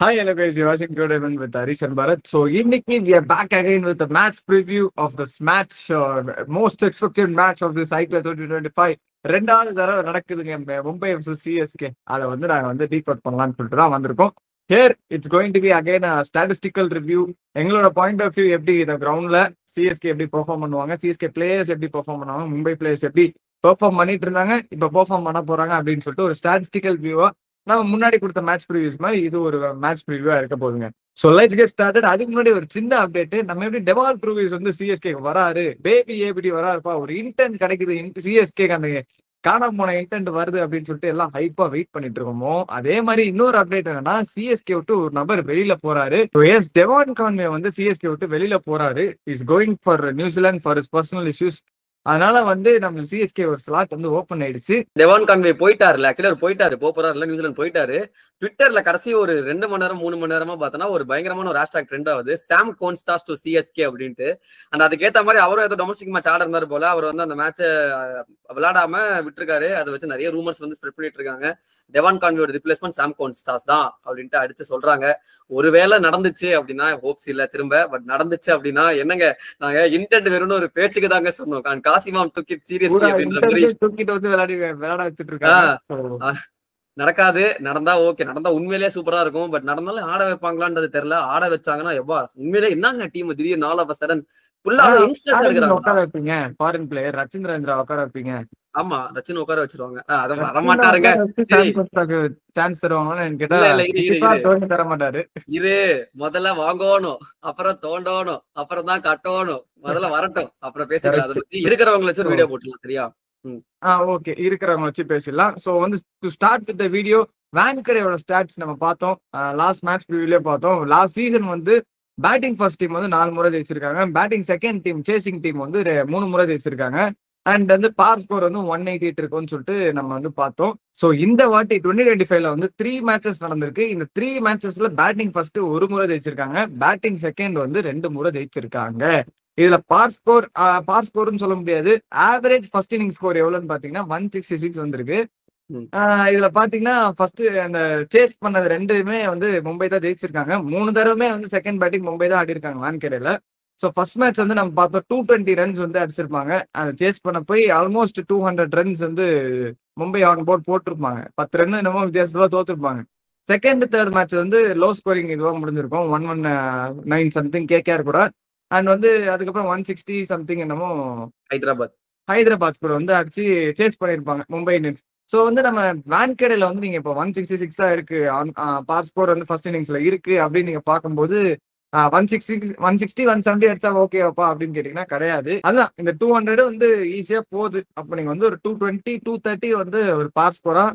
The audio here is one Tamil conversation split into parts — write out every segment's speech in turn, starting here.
Hi, hello guys. You're watching Good Even with Harish and Bharat. So, evening we are back again with the match preview of this match, most expected match of this IPL 2025. ரெண்டாவது தடவை நடக்குதுங்க மும்பை vs சிஎஸ்கே. அதை வந்து நாங்க வந்து டீகோட் பண்ணலாம்னு சொல்லிட்டு தான் வந்திருக்கோம். Here it's going to be again statistical review. எங்களோட பாயிண்ட் ஆஃப் வியூ எப்படி இந்த கிரவுண்ட்ல சிஎஸ்கே எப்படி பெர்ஃபார்ம் பண்ணுவாங்க, சிஎஸ்கே பிளேயர்ஸ் எப்படி பெர்ஃபார்ம் பண்ணுவாங்க, மும்பை பிளேயர்ஸ் எப்படி பெர்ஃபார்ம் பண்ணிட்டு இருந்தாங்க, இப்ப பெர்ஃபார்ம் பண்ண போறாங்க அப்படின்னு சொல்லிட்டு ஒரு ஸ்டாட்டிஸ்டிக்கல் வியூவா நம்ம முன்னாடி கொடுத்த மேட்ச் ப்ரிவியூஸ் மாதிரி இது ஒரு மேட்ச் ப்ரிவியூவா இருக்க போதுங்க. So let's get started. அதுக்கு முன்னாடி ஒரு சின்ன அப்டேட். நம்ம எப்படி டெவால் ப்ரிவியூஸ் வந்து சிஎஸ்கே வராரு, பேபி எப்படி வராருப்பா, ஒரு இன்டென்ட் கிடைக்குது சிஎஸ்கே, அந்த காணாம போன இன்டென்ட் வருது அப்படின்னு சொல்லிட்டு எல்லாம் ஹைப்பா வெயிட் பண்ணிட்டு இருக்கோமோ, அதே மாதிரி இன்னொரு அப்டேட் என்னன்னா சிஎஸ்கே விட்டு ஒரு நபர் வெளியில போறாரு. எஸ், டெவான் கான்வே வந்து சிஎஸ்கே விட்டு வெளியில போறாரு. Is going for New Zealand for is personal issues. அதனால வந்து நம்ம சிஎஸ்கே ஒரு ஸ்லாட் வந்து ஓப்பன் ஆயிடுச்சு. டெவான் கான்வே போயிட்டாருல, ஆக்சுவலி அவர் போயிட்டாரு, போறாருல, நியூசிலாந்து போயிட்டாரு. ட்விட்டர்ல கடைசி ஒரு 2 மணி நேரம் 3 மணி நேரமா பார்த்தோன்னா ஒரு பயங்கரமான ஒரு ஹேஷ்டாக் ட்ரெண்ட் ஆகுது, சாம் கோன்ஸ்டாஸ் டு சிஎஸ்கே அப்படின்ட்டு. அண்ட் அதுக்கேற்ற மாதிரி அவரும் ஏதோ டொமஸ்டிக் மேட்ச் ஆட இருந்தாரு போல. அவர் வந்து அந்த மேட்சை விளையாடாம விட்டுருக்காரு. அதை வச்சு நிறைய ரூமர்ஸ் வந்து ஸ்ப்ரெட் பண்ணிட்டு இருக்காங்க. டெவான் கான்வேயோட ரிப்ளேஸ்மெண்ட் சாம் கோன்ஸ்டாஸ் தான் அப்படின்ட்டு அடுத்து சொல்றாங்க. ஒருவேளை நடந்துச்சு அப்படின்னா ஹோப்ஸ் இல்ல திரும்ப, பட் நடந்துச்சு அப்படின்னா என்னங்க, நாங்க இன்டென்ட் வெறும்னு ஒரு பேச்சுக்கு தாங்க சொன்னோம். காசிமாம் டுக் இட் சீரியஸ்லி அப்படின்ற மாதிரி தூக்கிட்டு வந்து விளையாட வச்சுட்டு இருக்காங்க. நடக்காது. நடந்தா ஓகே, நடந்தா உண்மையிலேயே சூப்பரா இருக்கும். பட் நடந்தாலும் ஆட வைப்பாங்களான்றது தெரியல. ஆட வச்சாங்கன்னா எவ்வா உண்மையிலே என்னங்க டீம் திடீர்னு ஆல் ஆஃப் சடன் ஃபுல்லா உட்கார வைப்பீங்க, ஃபாரின் பிளேயர் ரச்சிந்திரேந்திரா உட்கார வைப்பீங்க. ஆமா, ரச்சின் உட்கார வச்சிருவாங்க. அதை வரமாட்டாருங்க. சான்ஸ் தருவாங்கன்னு கேட்டா தர மாட்டாரு. இரு, முதல்ல வாங்கணும், அப்புறம் தோண்டணும், அப்புறம் தான் கட்டணும். முதல்ல வரட்டும், அப்புறம் பேசிக்கலாம். அதை பத்தி இருக்கிறவங்களை வச்சு ஒரு வீடியோ போட்டுலாம். சரியா? ஓகே, இருக்கிறவங்க வச்சு பேசிடலாம். சோ வந்து to start with the video, வான்கடேயோட ஸ்டாட்ஸ் நம்ம பார்த்தோம். லாஸ்ட் மேட்ச் ரிவ்யூலயே பார்த்தோம். லாஸ்ட் சீசன் வந்து பேட்டிங் ஃபர்ஸ்ட் டீம் வந்து 4 முறை ஜெயிச்சிருக்காங்க. Batting second team chasing team வந்து 3 முறை ஜெயிச்சிருக்காங்க. அண்ட் வந்து பார் ஸ்கோர் வந்து 188 இருக்கும்னு சொல்லிட்டு நம்ம வந்து பார்த்தோம். ஸோ இந்த வாட்டி 2025ல வந்து 3 மேட்சஸ் நடந்திருக்கு. இந்த 3 மேட்சஸ்ல பேட்டிங் ஃபர்ஸ்ட் 1 முறை ஜெயிச்சிருக்காங்க, பேட்டிங் செகண்ட் வந்து 2 முறை ஜெயிச்சிருக்காங்க. இதுல பார் ஸ்கோர்னு சொல்ல முடியாது, ஆவரேஜ் ஃபர்ஸ்ட் இன்னிங் ஸ்கோர் எவ்வளவுன்னு பாத்தீங்கன்னா 166 வந்திருக்கு. இதுல பாத்தீங்கன்னா ஃபர்ஸ்ட் அந்த சேஸ் பண்ணது 2மே வந்து மும்பை தான் ஜெயிச்சிருக்காங்க. 3 தடவை வந்து செகண்ட் பேட்டிங் மும்பை தான் ஆடி இருக்காங்க வான்கடேல. ஸோ ஃபர்ஸ்ட் மேட்ச் வந்து நம்ம பார்த்தோம் 220 ரன்ஸ் வந்து அடிச்சிருப்பாங்க. அதை சேஸ் பண்ண போய் ஆல்மோஸ்ட் 200 ரன்ஸ் வந்து மும்பை ஆன் போர்ட் போட்டிருப்பாங்க. 10 ரன் என்னமோ வித்தியாசத்துல தோத்துருப்பாங்க. செகண்ட் தேர்ட் மேட்ச் வந்து லோ ஸ்கோரிங் இதுவாக முடிஞ்சிருக்கும், 119 சம்திங் கேகேஆர் கூட. அண்ட் வந்து அதுக்கப்புறம் 160 சம்திங் என்னமோ ஹைதராபாத் கூட வந்து அடிச்சு சேஸ் பண்ணிருப்பாங்க மும்பை இந்தியன்ஸ். ஸோ வந்து நம்ம வான்கடேல வந்து நீங்க இப்போ 166 தான் இருக்கு பார் ஸ்கோர் வந்து ஃபர்ஸ்ட் இன்னிங்ஸ்ல இருக்கு அப்படின்னு நீங்க பார்க்கும்போது 160 170 அடிச்சா ஓகேவாப்பா அப்படின்னு கேட்டீங்கன்னா கிடையாது. அதான் இந்த 200 வந்து ஈஸியா போகுது. அப்போ நீங்க வந்து ஒரு 220 230 வந்து ஒரு பார் ஸ்கோரா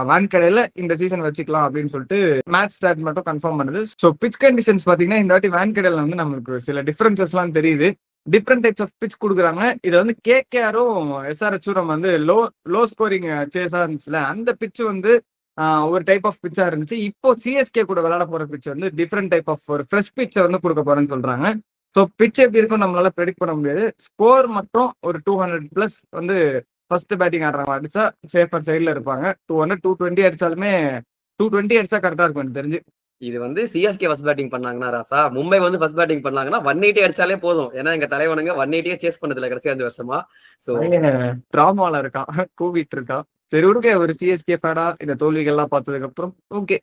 வான்கடேல இந்த சீசன் வச்சுக்கலாம் அப்படின்னு சொல்லிட்டு மேட்ச் ஸ்டார்ட் மட்டும் கன்ஃபார்ம் பண்ணுது. ஸோ பிச் கண்டிஷன்ஸ் பாத்தீங்கன்னா இந்த வாட்டி வான்கடேல வந்து நம்மளுக்கு சில டிஃபரன்சஸ் எல்லாம் தெரியுது. டிஃப்ரெண்ட் டைப்ஸ் ஆஃப் பிச் கொடுக்குறாங்க. இதை வந்து கேகேஆரும் எஸ்ஆர்ஹெச்சும் நம்ம வந்து லோ ஸ்கோரிங் சேஸா இருந்துச்சுல, அந்த பிச் வந்து ஒரு டைப் ஆஃப் பிச்சா இருந்துச்சு. இப்போ சிஎஸ்கே கூட விளையாட போற பிச் வந்து டிஃப்ரெண்ட் டைப் ஆஃப் ஒரு ஃப்ரெஷ் பிச்சை வந்து கொடுக்க போறேன்னு சொல்றாங்க. ஸோ பிச் எப்படி இருக்கும் நம்மளால ப்ரெடிக்ட் பண்ண முடியாது. ஸ்கோர் மட்டும் ஒரு 200+ வந்து ஃபர்ஸ்ட் பேட்டிங் ஆடுறவங்க அடிச்சா சேஃபர் சைட்ல இருப்பாங்க. 200 220 அடிச்சாலுமே 220 அடிச்சா கரெக்டா இருக்கும் எனக்கு தெரிஞ்சு. இது வந்து சிஎஸ்கே ஃபர்ஸ்ட் பேட்டிங் பண்ணாங்கன்னா ராசா, மும்பை வந்து ஃபர்ஸ்ட் பேட்டிங் பண்ணாங்கன்னா 180 அடிச்சாலே போதும். ஏன்னா எங்க தலைவனுங்க 180 சேஸ் பண்ணதுல கடைசி 5 வருஷமா. சோ டிராமால இருக்கான், கூவிட்டு இருக்கான். சரி விடுங்க, ஒரு சிஎஸ்கே ஃபேனா இந்த தோல்விகள் எல்லாம் பார்த்ததுக்கு அப்புறம் ஓகே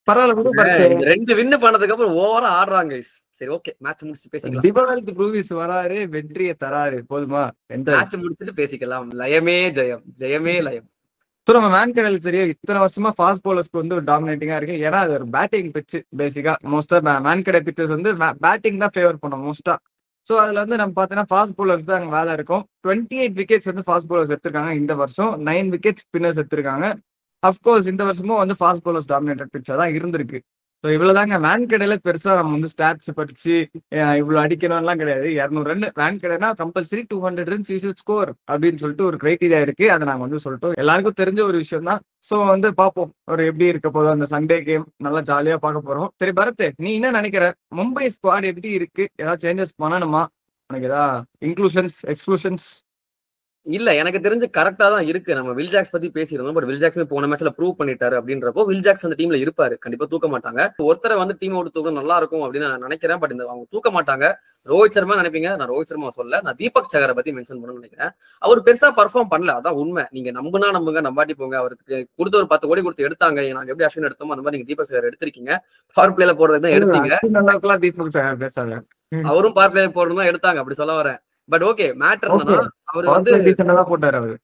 பரவாயில்ல. 2 வின் பண்ணதுக்கு அப்புறம் ஓவரா ஆடுறாங்க. சரி ஓகே, மேட்ச் முடிச்சு பேசிக்கலாம். டிபால்ட் ப்ரூவிஸ் வராரு, வெற்றியை தராரு, போதுமா? மேட்ச் முடிச்சுட்டு பேசிக்கலாம். லயமே ஜெயம், ஜெயமே லயம். ஸோ நம்ம வான்கடேல தெரியும் இத்தனை வருஷமா ஃபாஸ்ட் பவுலர்ஸ்க்கு வந்து ஒரு டாமினேட்டிங்கா இருக்கு. ஏன்னா அது ஒரு பேட்டிங் பிச். பேசிக்கா மோஸ்டா வான்கடே பிச்சர்ஸ் வந்து பேட்டிங் தான் ஃபேவர் பண்ணும் மோஸ்டா. ஸோ அதுல வந்து நம்ம பார்த்தீங்கன்னா ஃபாஸ்ட் பவுலர்ஸ் தான் அங்கே வேலை இருக்கும். 28 விக்கெட்ஸ் வந்து ஃபாஸ்ட் பவுலர்ஸ் எடுத்திருக்காங்க இந்த வருஷம். 9 விக்கெட்ஸ் ஸ்பின்னர்ஸ் எடுத்திருக்காங்க. அஃப்கோர்ஸ் இந்த வருஷமும் வந்து ஃபாஸ்ட் பவுலர்ஸ் டாமினேட்டட் பிச்சா தான் இருந்திருக்கு. ஸோ இவ்வளவுதாங்க. வான்கடேல பெருசா நம்ம வந்து ஸ்டாட்ஸ் படிச்சு இவ்வளவு அடிக்கணும்லாம் கிடையாது. 200 ரன் வான்கடேனா compulsory 200 runs you should score அப்படின்னு சொல்லிட்டு ஒரு கிரைட்டீரியா இருக்கு. அதை நாங்க வந்து சொல்லிட்டோம், எல்லாருக்கும் தெரிஞ்ச ஒரு விஷயம் தான். ஸோ வந்து பார்ப்போம் ஒரு எப்படி இருக்க போதும் அந்த சண்டே கேம். நல்லா ஜாலியா பார்க்க போறோம். சரி பரத், நீ என்ன நினைக்கிற? மும்பை ஸ்குவாட் எப்படி இருக்கு? ஏதாவது சேஞ்சஸ் பண்ணணுமா? உனக்கு ஏதாவது இன்க்ளூஷன்ஸ் எக்ஸ்க்ளூஷன்ஸ்? இல்ல எனக்கு தெரிஞ்சு கரெக்டா தான் இருக்கு. நம்ம வில் ஜாக்ஸ் பத்தி பேசியிருந்தோம். பட் வில் ஜாக்ஸ் போன மேட்ச்ல ப்ரூவ் பண்ணிட்டாரு அப்படின்றப்போ வில் ஜாக்ஸ் அந்த டீம்ல இருப்பாரு. கண்டிப்பா தூக்க மாட்டாங்க. ஒருத்தரை வந்து டீம் விட்டு தூக்க நல்லா இருக்கும் அப்படின்னு நான் நினைக்கிறேன். பட் இந்த அவங்க தூக்க மாட்டாங்க. ரோஹித் சர்மா நினைப்பீங்க. நான் ரோஹித் சர்மா சொல்ல, நான் தீபக் சகரை பத்தி மென்ஷன் பண்ணணும்னு நினைக்கிறேன். அவர் பெருசா பர்ஃபார்ம் பண்ணல. அதான் உண்மை. நீங்க நம்புனா நம்புங்க, நம்பாட்டி போங்க. அவருக்கு கொடுத்து ஒரு 10 கோடி கொடுத்து எடுத்தாங்க. நாங்க எப்படி அஸ்வின் எடுத்தோமோ அந்த மாதிரி நீங்க தீபக் சகர் எடுத்திருக்கீங்க. பவர் பிளேல போடுறது தான் எடுத்தீங்க. அளவுக்குலாம் தீபக் சகர் பேசாத. அவரும் பவர் பிளே போடணும் தான் எடுத்தாங்க. அப்படி சொல்ல வரேன். பட் ஓகே மேட்டர் என்னன்னா அவர் வந்து போட்டாரு அவரு.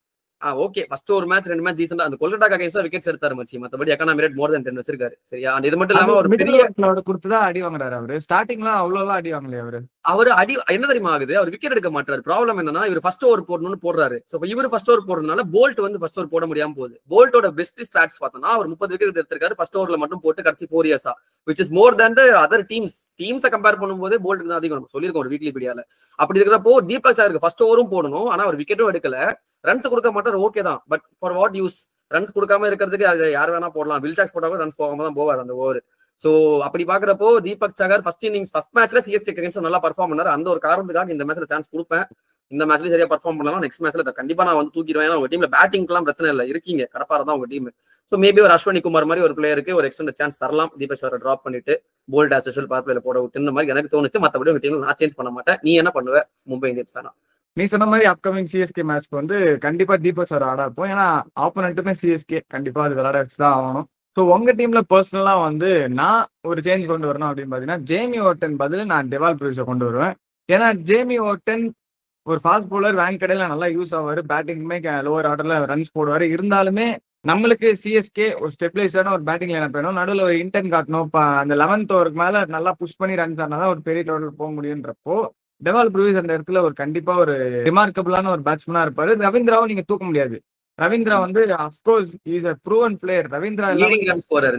ஓகே ஃபர்ஸ்ட் ஒரு மேட்ச் 2 மேட்ச் டீசன்ட்டா அந்த கொல்கட்டா அகைன்ஸ்டா விக்கெட்ஸ் எடுத்தாரு மச்சி. மத்தபடி எக்கானமி ரேட் மோர் தென் 10 வச்சிருக்காரு. சரியா? அண்ட் இது மட்டும் இல்லாம ஒரு பெரிய கொடுத்துதான் அடி வாங்குறாரு அவரு. ஸ்டார்டிங்லாம் அவ்வளவுலாம் அடி வாங்கலையே அவரு. அவர் அடி என்ன தெரியுமா ஆகுது? அவர் விக்கெட் எடுக்க மாட்டாரு. ப்ராப்ளம் என்னன்னா இவர் ஃபர்ஸ்ட் ஓவர் போடணும்னு போடுறாரு. சோ இவர் ஃபர்ஸ்ட் ஓவர் போடுறதுனால போல்ட் வந்து ஃபர்ஸ்ட் ஓவர் போட முடியாம போகுது. போல்ட்டோட பெஸ்ட் ஸ்டாட்ஸ் பார்த்தோம்னா அவர் 30 விக்கெட் எடுத்திருக்காரு ஃபர்ஸ்ட் ஓவர்ல மட்டும் போட்டு கடைசி 4 இயர்ஸா, which is more than the other டீம்ஸை கம்பேர் பண்ணும்போது போல்ட்டுக்கு தான் அதிகம். நம்ம சொல்லியிருக்கோம் ஒரு வீக்லி பீடியால. அப்படி இருக்கிறப்போ தீபக் சகருக்கு ஃபர்ஸ்ட் ஓவரும் போடணும். ஆனா அவர் விக்கெட்டும் எடுக்கல. ரன்ஸ் கொடுக்க மாட்டார், ஓகே தான். But for what use? Runs கொடுக்காம இருக்கிறதுக்கு அது யார் வேணா போடலாம். வில் ஜாக்ஸ் போட்டா கூட ரன்ஸ் போகாம தான் போவார் அந்த ஓவர். சோ அப்படி பாக்குறப்போ தீபக் சகர் ஃபர்ஸ்ட் இன்னிங்ஸ் ஃபர்ஸ்ட் மேட்ச்ல சிஎஸ்கே அகைன்ஸ்ட் நல்லா பர்ஃபார்ம் பண்ணாரு. அந்த ஒரு காரணத்துக்காக இந்த மேட்ச்ல சான்ஸ் கொடுப்பேன். இந்த மேட்ச்லயும் சரியா பர்ஃபார்ம் பண்ணலாம். நெக்ஸ்ட் மேட்ச்ல கண்டிப்பா நான் வந்து தூக்கிடுவேன். ஏன்னா உங்க டீம்ல பேட்டிங்லாம் பிரச்சனை இல்லை, இருக்கீங்க கடப்பார தான் உங்க டீம். ஸோ மேபி ஒரு அஸ்வினி குமார் மாதிரி ஒரு பிளேயருக்கு ஒரு எக்ஸ்டெண்ட் சான்ஸ் தரலாம். தீபக் சகரை டிராப் பண்ணிட்டு போல்ட் ஆஸ் யூசுவல் பவர் பிளேல போட விட்டு மாதிரி எனக்கு தோணுச்சு. மற்றபடி உங்க டீம்ல நான் சேஞ்ச் பண்ண மாட்டேன். நீ என்ன பண்ணுவ மும்பை இந்தியன்ஸ் தானா? நீ சொன்ன மாதிரி அப்கமிங் சிஎஸ்கே மேட்ச்க்கு வந்து கண்டிப்பா தீபக் சார் ஆட இருப்போம். ஏன்னா ஆப்போனண்ட்டுமே சிஎஸ்கே கண்டிப்பா அது விளையாட வச்சுதான் ஆகணும். ஸோ உங்க டீம்ல பர்சனலா வந்து நான் ஒரு சேஞ்ச் கொண்டு வரணும் அப்படின்னு பாத்தீங்கன்னா ஜேமி ஓட்டன் பதில் நான் டெவால் பிரூஸை கொண்டு வருவேன். ஏன்னா ஜேமி ஓட்டன் ஒரு ஃபாஸ்ட் போலர், வேங்கடையில நல்லா யூஸ் ஆவாரு. பேட்டிங்குமே லோவர் ஆர்டர்ல ரன்ஸ் போடுவாரு. இருந்தாலுமே நம்மளுக்கு சிஎஸ்கே ஒரு ஸ்டெபிலைஸ்டான ஒரு பேட்டிங் லைனப் வேணும். நடுவில் ஒரு இன்டென்ட் காட்டணும். அந்த 11th ஓவருக்கு மேல நல்லா புஷ் பண்ணி ரன்ஸ் ஆனாதான் ஒரு பெரிய டோட்டல் போக முடியுன்றப்போ டெவால் பிரூஸ் அந்த இடத்துல ஒரு கண்டிப்பா ஒரு ரிமார்க்கபிளான ஒரு பேட்ஸ்மேனா இருப்பாரு. ரவீந்திராவும் நீங்க தூக்க முடியாது. ரவீந்திரா வந்து of course is a proven player. Ravindra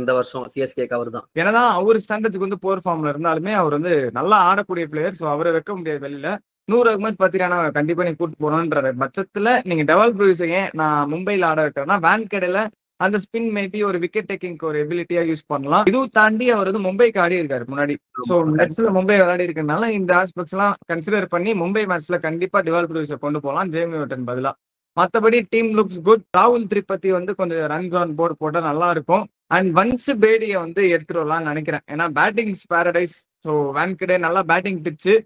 இந்த வருஷம் சிஎஸ்கே அவர் தான். ஏன்னா அவர் ஸ்டாண்டர்ட்ஸ்க்கு வந்து போர் ஃபார்ம்ல இருந்தாலுமே அவர் வந்து நல்லா ஆடக்கூடிய பிளேயர். ஸோ அவரை வைக்க முடியாது வெளியில. 100 அகமது பத்திரானா கண்டிப்பா நீங்க கூட்டு போகணுன்ற பட்சத்துல நீங்க டெவால் பிரூஸை ஏன் நான் மும்பைல ஆட வைக்கிறேன்னா வேன்கடையில அந்த ஸ்பின் மேபி ஒரு விக்கெட் டேக்கிங் ஒரு எபிலிட்டியா யூஸ் பண்ணலாம். இதுவும் தாண்டி அவர் வந்து மும்பைக்கு ஆடி இருக்காரு முன்னாடி. சோ மேட்ச்ல மும்பை விளையாடி இருக்கனால இந்த ஆஸ்பெக்ட்ஸ் எல்லாம் கன்சிடர் பண்ணி மும்பை மேட்ச்ல கண்டிப்பா டெவால் பிரூஸை கொண்டு போகலாம் ஜேமி ஓட்டன் பதிலா. மற்றபடி டீம் லுக்ஸ் குட். ராகுல் திரிபதி வந்து கொஞ்சம் ரன்ஸ் ஆன் போர்டு போட்டா நல்லா இருக்கும். அண்ட் வன்ஸ் பேடியை வந்து எடுத்துட்டு வரலாம்னு நினைக்கிறேன். ஏன்னா பேட்டிங்ஸ் பேரடைஸ். ஸோ வேன்கடே நல்லா பேட்டிங் பிச்சு.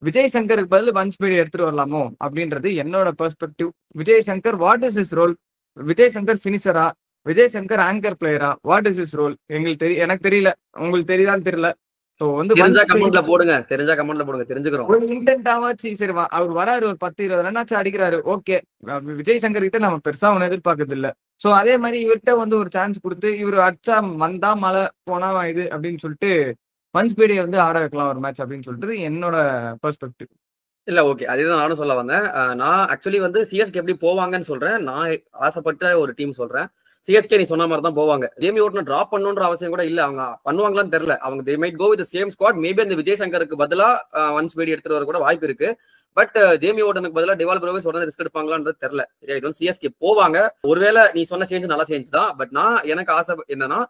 விஜய் சங்கருக்கு பதில் வன்ஸ் பேடி எடுத்துட்டு வரலாமோ அப்படின்றது என்னோட perspective. Vijay Shankar what is is role? Vijay Shankar பினிஷரா? விஜய் சங்கர் ஆங்கர் பிளேயரா? What is is role? எனக்கு தெரியல. உங்களுக்கு தெரியுதான்னு தெரியல. கமெண்ட்ல போடுங்க. தெரிஞ்சுக்கிறோம். ஒரு இன்டென்ட்டாவாச்சு சரி அவர் வராரு, ஒரு 10-20 ரன்னாச்சும் அடிக்கிறாரு, ஓகே. விஜய் சங்கர் கிட்ட நம்ம பெருசா ஒன்னும் எதிர்பார்க்கறது இல்ல. சோ அதே மாதிரி இவர்கிட்ட வந்து ஒரு சான்ஸ் கொடுத்து இவர் அடிச்சா வந்தா மழை போனா இது அப்படின்னு சொல்லிட்டு வன்ஸ் பேடியை வந்து ஆட வைக்கலாம் ஒரு மேட்ச் அப்படின்னு சொல்லிட்டு என்னோட பெர்ஸ்பெக்டிவ். இல்ல ஓகே, அதுதான் நானும் சொல்ல வந்தேன். நான் ஆக்சுவலி வந்து சிஎஸ்கே எப்படி போவாங்கன்னு சொல்றேன். நான் ஆசைப்பட்ட ஒரு டீம் சொல்றேன். சிஎஸ்கே நீ சொன்ன மாதிரி தான் போவாங்க. ஜேமி ஓட்டன் டிராப் பண்ணணுன்ற அவசியம் கூட இல்ல. அவங்க பண்ணுவாங்களான்னு தெரியல. அவங்க they might go with same squad. Maybe அந்த விஜய் சங்கருக்கு பதிலா வன்ஸ் பேடி எடுத்துட்டு வர கூட வாய்ப்பு இருக்கு. பட் ஜேமி ஓட்டனுக்கு பதிலா டெவால் பிரூஸ் உடனே ரிஸ்க் எடுப்பாங்களான்றது தெரியல. சரியா? இது வந்து சிஎஸ்கே போவாங்க. ஒருவேளை நீ சொன்ன சேஞ்ச் நல்ல சேஞ்ச் தான். பட் நான் எனக்கு ஆசை என்னன்னா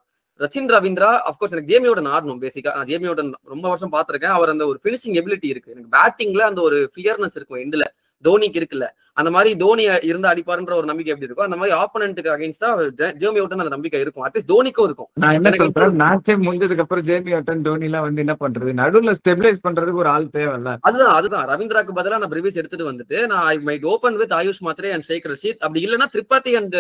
ரச்சின் ரவீந்திரா அப்கோர்ஸ் எனக்கு ஜேமி ஓட்டன் ஆடணும். பேசிக்கா நான் ஜேமி ஓட்டன் ரொம்ப வருஷம் பார்த்திருக்கேன். அவர் அந்த ஒரு ஃபினிஷிங் எபிலிட்டி இருக்கு. எனக்கு பேட்டிங்ல அந்த ஒரு ஃபியர்னஸ் இருக்கும். எண்ட்ல தோனிக்கு இருக்குல்ல, அந்த மாதிரி தோனி இருந்து அடிப்பாருன்ற ஒரு நம்பிக்கை எப்படி இருக்கும், அந்த மாதிரி ஆப்போனன்ட்டுக்கு அகைன்ஸ்டா ஜேமி ஓட்டன் அந்த நம்பிக்கை இருக்கும். அட்லீஸ்ட் தோனிக்கும் இருக்கும். நான் என்ன சொல்றேன், மேட்சே முடிஞ்சதுக்கு அப்புறம் ஜேமி ஓட்டன் தோனி எல்லாம் வந்து என்ன பண்றது, நடுவுல ஸ்டெபிலைஸ் பண்றதுக்கு ஒரு ஆள் தேவையில்ல. அதுதான் ரவீந்திராக்கு பதிலா நான் பிரிவிஸ் எடுத்துட்டு வந்துட்டு நான் I might open with Ayush Mhatre and Shaik Rasheed. அப்படி இல்லைன்னா திரிபாதி அண்ட்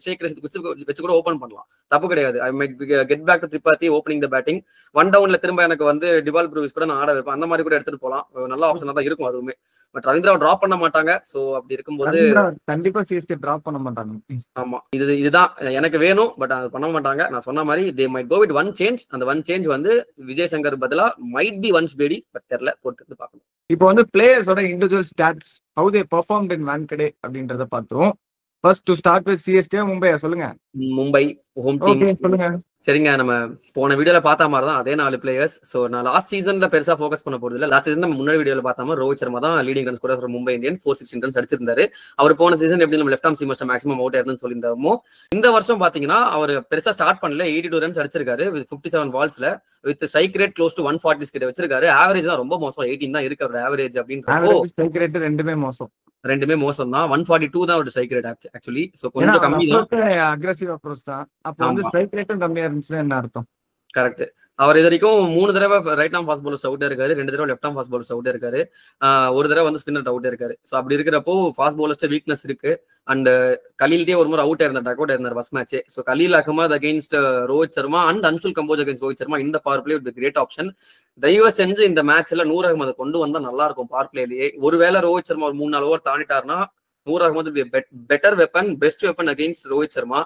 ஷேக் ரஷீத் வச்சு கூட ஓபன் பண்ணலாம், தப்பு கிடையாது. I might get back to Tripathi opening the batting. 1 டவுன்ல திரும்ப எனக்கு வந்து டிவால் பிரூவிஸ் கூட நான் ஆட வைப்பேன். அந்த மாதிரி கூட எடுத்துட்டு போலாம். நல்ல ஆப்ஷனா தான் இருக்கும் அதுவுமே. பட் ரவீந்திரா டிராப் பண்ண மாட்டாங்க. சோ அப்படி இருக்கும்போது கண்டிப்பா சிஎஸ்கே டிராப் பண்ண மாட்டாங்க. ஆமா, இதுதான் எனக்கு வேணும். பட் அது பண்ண மாட்டாங்க. நான் சொன்ன மாதிரி they might go with one change. அந்த ஒன் சேஞ்ச் வந்து விஜய் சங்கர் பதிலா might be Vansh Bedi. But தெரியல, பொறுத்து பார்க்கணும். இப்போ வந்து பிளேயர்ஸோட individual stats how they performed in Wankhede அப்படின்றத பார்த்துருவோம். First to start with CSK மும்பையா சொல்லுங்க. மும்பை ஹோம் டீம் சொல்லுங்க. சரிங்க, நம்ம போன வீடியோல பார்த்த மாதிரி தான் அதே 4 பிளேயர்ஸ். ஸோ நான் லாஸ்ட் சீசன்ல பெருசா ஃபோக்கஸ் பண்ண போறது இல்லை. லாஸ்ட் சீசன் நம்ம முன்னாடி வீடியோல பார்த்த மாதிரி ரோஹித் சர்மா தான் லீடிங் ரன்ஸ் கூட மும்பை இந்தியன் 416 ரன்ஸ் அடிச்சிருந்தாரு. அவர் போன சீசன் எப்படி நம்ம left arm seamers maximum out ஆயிருந்தோம்னு சொல்லியிருந்தோமோ, இந்த வருஷம் பாத்தீங்கன்னா அவர் பெருசா ஸ்டார்ட் பண்ணல. 82 ரன்ஸ் அடிச்சிருக்காரு வித் 57 பால்ஸ்ல with strike rate close to 140 கிட்ட வச்சிருக்காரு. ஆவரேஜ் தான் ரொம்ப மோசம், 18 தான் இருக்கு அவர் ஆவரேஜ். அப்படின்றப்போ ஸ்ட்ரைக் ரேட் ரெண்டுமே மோசம். ரெண்டுமே மோசம் தான். 142 தான் ஒரு ஸ்ட்ரைக் ரேட் ஆக்சுவலி. ஸோ கொஞ்சம் கம்மி தான். அக்ரெசிவ் அப்ரோச் தான். அப்போ வந்து ஆமா ஸ்ட்ரைக் ரேட்டும் கம்மியா இருந்துச்சுன்னா என்ன அர்த்தம்? கரெக்ட். அவர் இது வரைக்கும் 3 தடவை ரைட் ஆர்ம் ஃபாஸ்ட் பவுலர்ஸ் அவுட்டே இருக்காரு, 2 தடவை லெஃப்ட் ஆர்ம் ஃபாஸ்ட் பவுலர்ஸ் அவுட்டே இருக்காரு, ஒரு தடவை வந்து ஸ்பின்னர் அவுட்டே இருக்காரு. ஸோ அப்படி இருக்கிறப்போ ஃபாஸ்ட் பவுலர்ஸ்ட வீக்னஸ் இருக்கு. அண்ட் கலீல்டே ஒரு முறை அவுட் இருந்தார், டக் அவுட் இருந்தார் first match. So Khaleel Ahmed against Rohit Sharma and Anshul Kamboj against Rohit Sharma, இந்த பவர் பிளே ஒரு கிரேட் ஆப்ஷன். தயவு செஞ்சு இந்த மேட்ச்ல நூர் அகமது கொண்டு வந்தா நல்லா இருக்கும் பவர் பிளேலயே. ஒருவேளை ரோஹித் சர்மா ஒரு 3-4 ஓவர் தாண்டிட்டாருன்னா Noor Ahmad better weapon, best weapon against Rohit Sharma.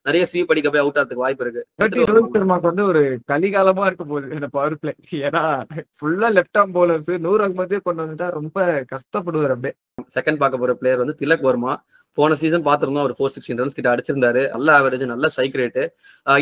நிறைய ஸ்வீப் அடிக்க போய் அவுட் ஆகிறதுக்கு வாய்ப்பு இருக்கு. ரோஹித் சர்மாக்கு வந்து ஒரு கலிகாலமா இருக்க போகுது இந்த பவர் பிளே. ஏன்னா ஃபுல்லா லெஃப்ட் ஆர்ம் பவுலர்ஸ், நூர் அகமதே கொண்டு வந்துட்டா ரொம்ப கஷ்டப்படுவார். அப்படியே செகண்ட் பார்க்க போற பிளேயர் வந்து திலக் வர்மா. போன சீசன் பாத்திருந்தோம், அவர் 416 ரன்ஸ் கிட்ட அடிச்சிருந்தாரு, நல்ல ஆவரேஜ், நல்ல ஸ்ட்ரைக் ரேட்.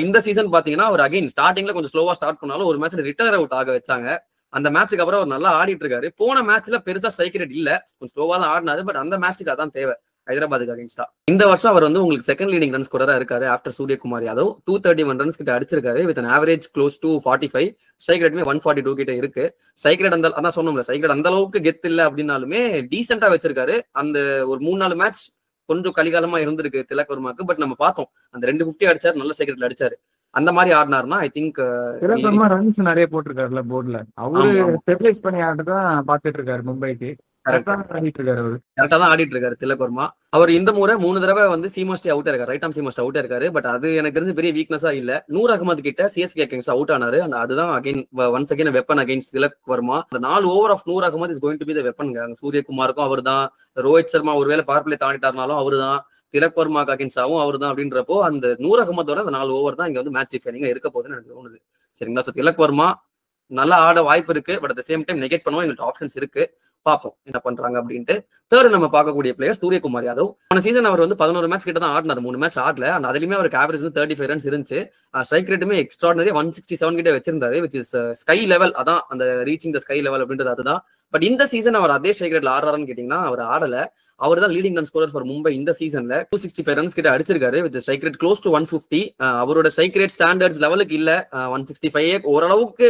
இந்த சீசன் பாத்தீங்கன்னா அவர் அகைன் ஸ்டார்டிங்ல கொஞ்சம் ஸ்லோவா ஸ்டார்ட் பண்ணாலும் ஒரு மேட்ச்ல ரிட்டர்ன் அவுட் ஆக வச்சாங்க. அந்த மேட்சுக்கு அப்புறம் அவர் நல்லா ஆடிட்டு இருக்காரு. போன மேட்ச்ல பெருசா ஸ்ட்ரைக் ரேட் இல்ல, கொஞ்சம் ஸ்லோவா தான் ஆடினாரு. பட் அந்த மேட்சுக்கு அதான் தேவை ஹைதராபாத்துக்கு அகைன்ஸ்டா. இந்த வருஷம் அவர் வந்து உங்களுக்கு செகண்ட் லீடிங் ரன் ஸ்கோரரா இருக்காரு ஆஃப்டர் சூரியகுமார் யாதவ். 231 ரன்ஸ் கிட்ட அடிச்சிருக்காரு with an average close to 45. Strike ரேட்மே 142 கிட்ட இருக்கு. ஸ்ட்ரைக் ரேட் அதான் சொன்னோம்ல, ஸ்ட்ரைக் ரேட் அந்த அளவுக்கு கெத் இல்ல அப்படின்னாலுமே டீசென்டா வச்சிருக்காரு. அந்த ஒரு 3-4 மேட்ச் கொஞ்சம் கலிகாலமா இருந்திருக்கு திலக் வர்மாக்கு. பட் நம்ம பார்த்தோம் அந்த 250 அடிச்சாரு, நல்ல ஸ்ட்ரைக் ரேட்ல அடிச்சாரு. அந்த மாதிரி ஆடினாருன்னா I think Tilak Varma runs நிறைய போட்டிருக்காருல போர்ட்ல. அவரு ஸ்டெபிலைஸ் பண்ணி ஆடுறதான் பாத்துட்டு இருக்காரு மும்பைக்கு. கரெக்டா தான் ஆடிட்டு இருக்காரு திலக் வர்மா. அவர் இந்த முறை 3 தடவை வந்து சீமோஸ்டி அவுட் இருக்காரு, ரைட் ஆர்ம் சீமோஸ்டி அவுட் இருக்காரு. பட் அது எனக்கு தெரிஞ்சு பெரிய வீக்னஸா இல்ல. நூர் அகமது கிட்ட சிஎஸ்கே அகைன்ஸ்ட் அவுட் ஆனாரு. அண்ட் அதுதான் again once again weapon against Tilak Varma. அந்த 4 over of Noor Ahmad is going to be the weapon. சூரியகுமாருக்கும் அவர் தான், ரோஹித் சர்மா ஒருவேளை பவர் பிளே தாண்டிட்டாருனாலும் அவரு தான், திலக் வர்மாக்கு அகைன்ஸ்டாவும் அவர் தான். அப்படின்றப்போ அந்த நூர் அகமதோட அந்த 4 ஓவர் தான் இங்க வந்து மேட்ச் டிஃபைனிங்கா இருக்க போகுதுன்னு எனக்கு தோணுது. சரிங்களா? ஸோ திலக் வர்மா நல்லா ஆட வாய்ப்பு இருக்கு. But at same time negate பண்ணுவோம், எங்களுக்கு ஆப்ஷன்ஸ் இருக்கு. பார்ப்போம் என்ன பண்றாங்க அப்படின்ட்டு. தேர்ட் நம்ம பார்க்கக்கூடிய பிளேயர் சூரியகுமார் யாதவ். போன சீசன் அவர் வந்து 11 மேட்ச் கிட்ட தான் ஆடினார், 3 மேட்ச் ஆடல. அண்ட் அதுலயுமே அவருக்கு ஆவரேஜ் 35 ரன்ஸ் இருந்துச்சு. ஸ்ட்ரைக் ரேட்டுமே எக்ஸ்ட்ராடனரி 167 கிட்ட வச்சிருந்தாரு, விச் இஸ் ஸ்கை லெவல். அதான் அந்த ரீச்சிங் த ஸ்கை லெவல் அப்படின்றது அதுதான். பட் இந்த சீசன் அவர் அதே ஸ்ட்ரைக் ரேட்ல ஆடுறாருன்னு கேட்டீங்கன்னா அவர் ஆடல. அவர் தான் leading run scorer for Mumbai இந்த சீசன்ல. 265 ரன்ஸ் கிட்ட அடிச்சிருக்காரு with strike rate close to 150. அவரோட ஸ்ட்ரைக் ரேட் ஸ்டாண்டர்ட்ஸ் லெவலுக்கு இல்ல, 165 ஓரளவுக்கு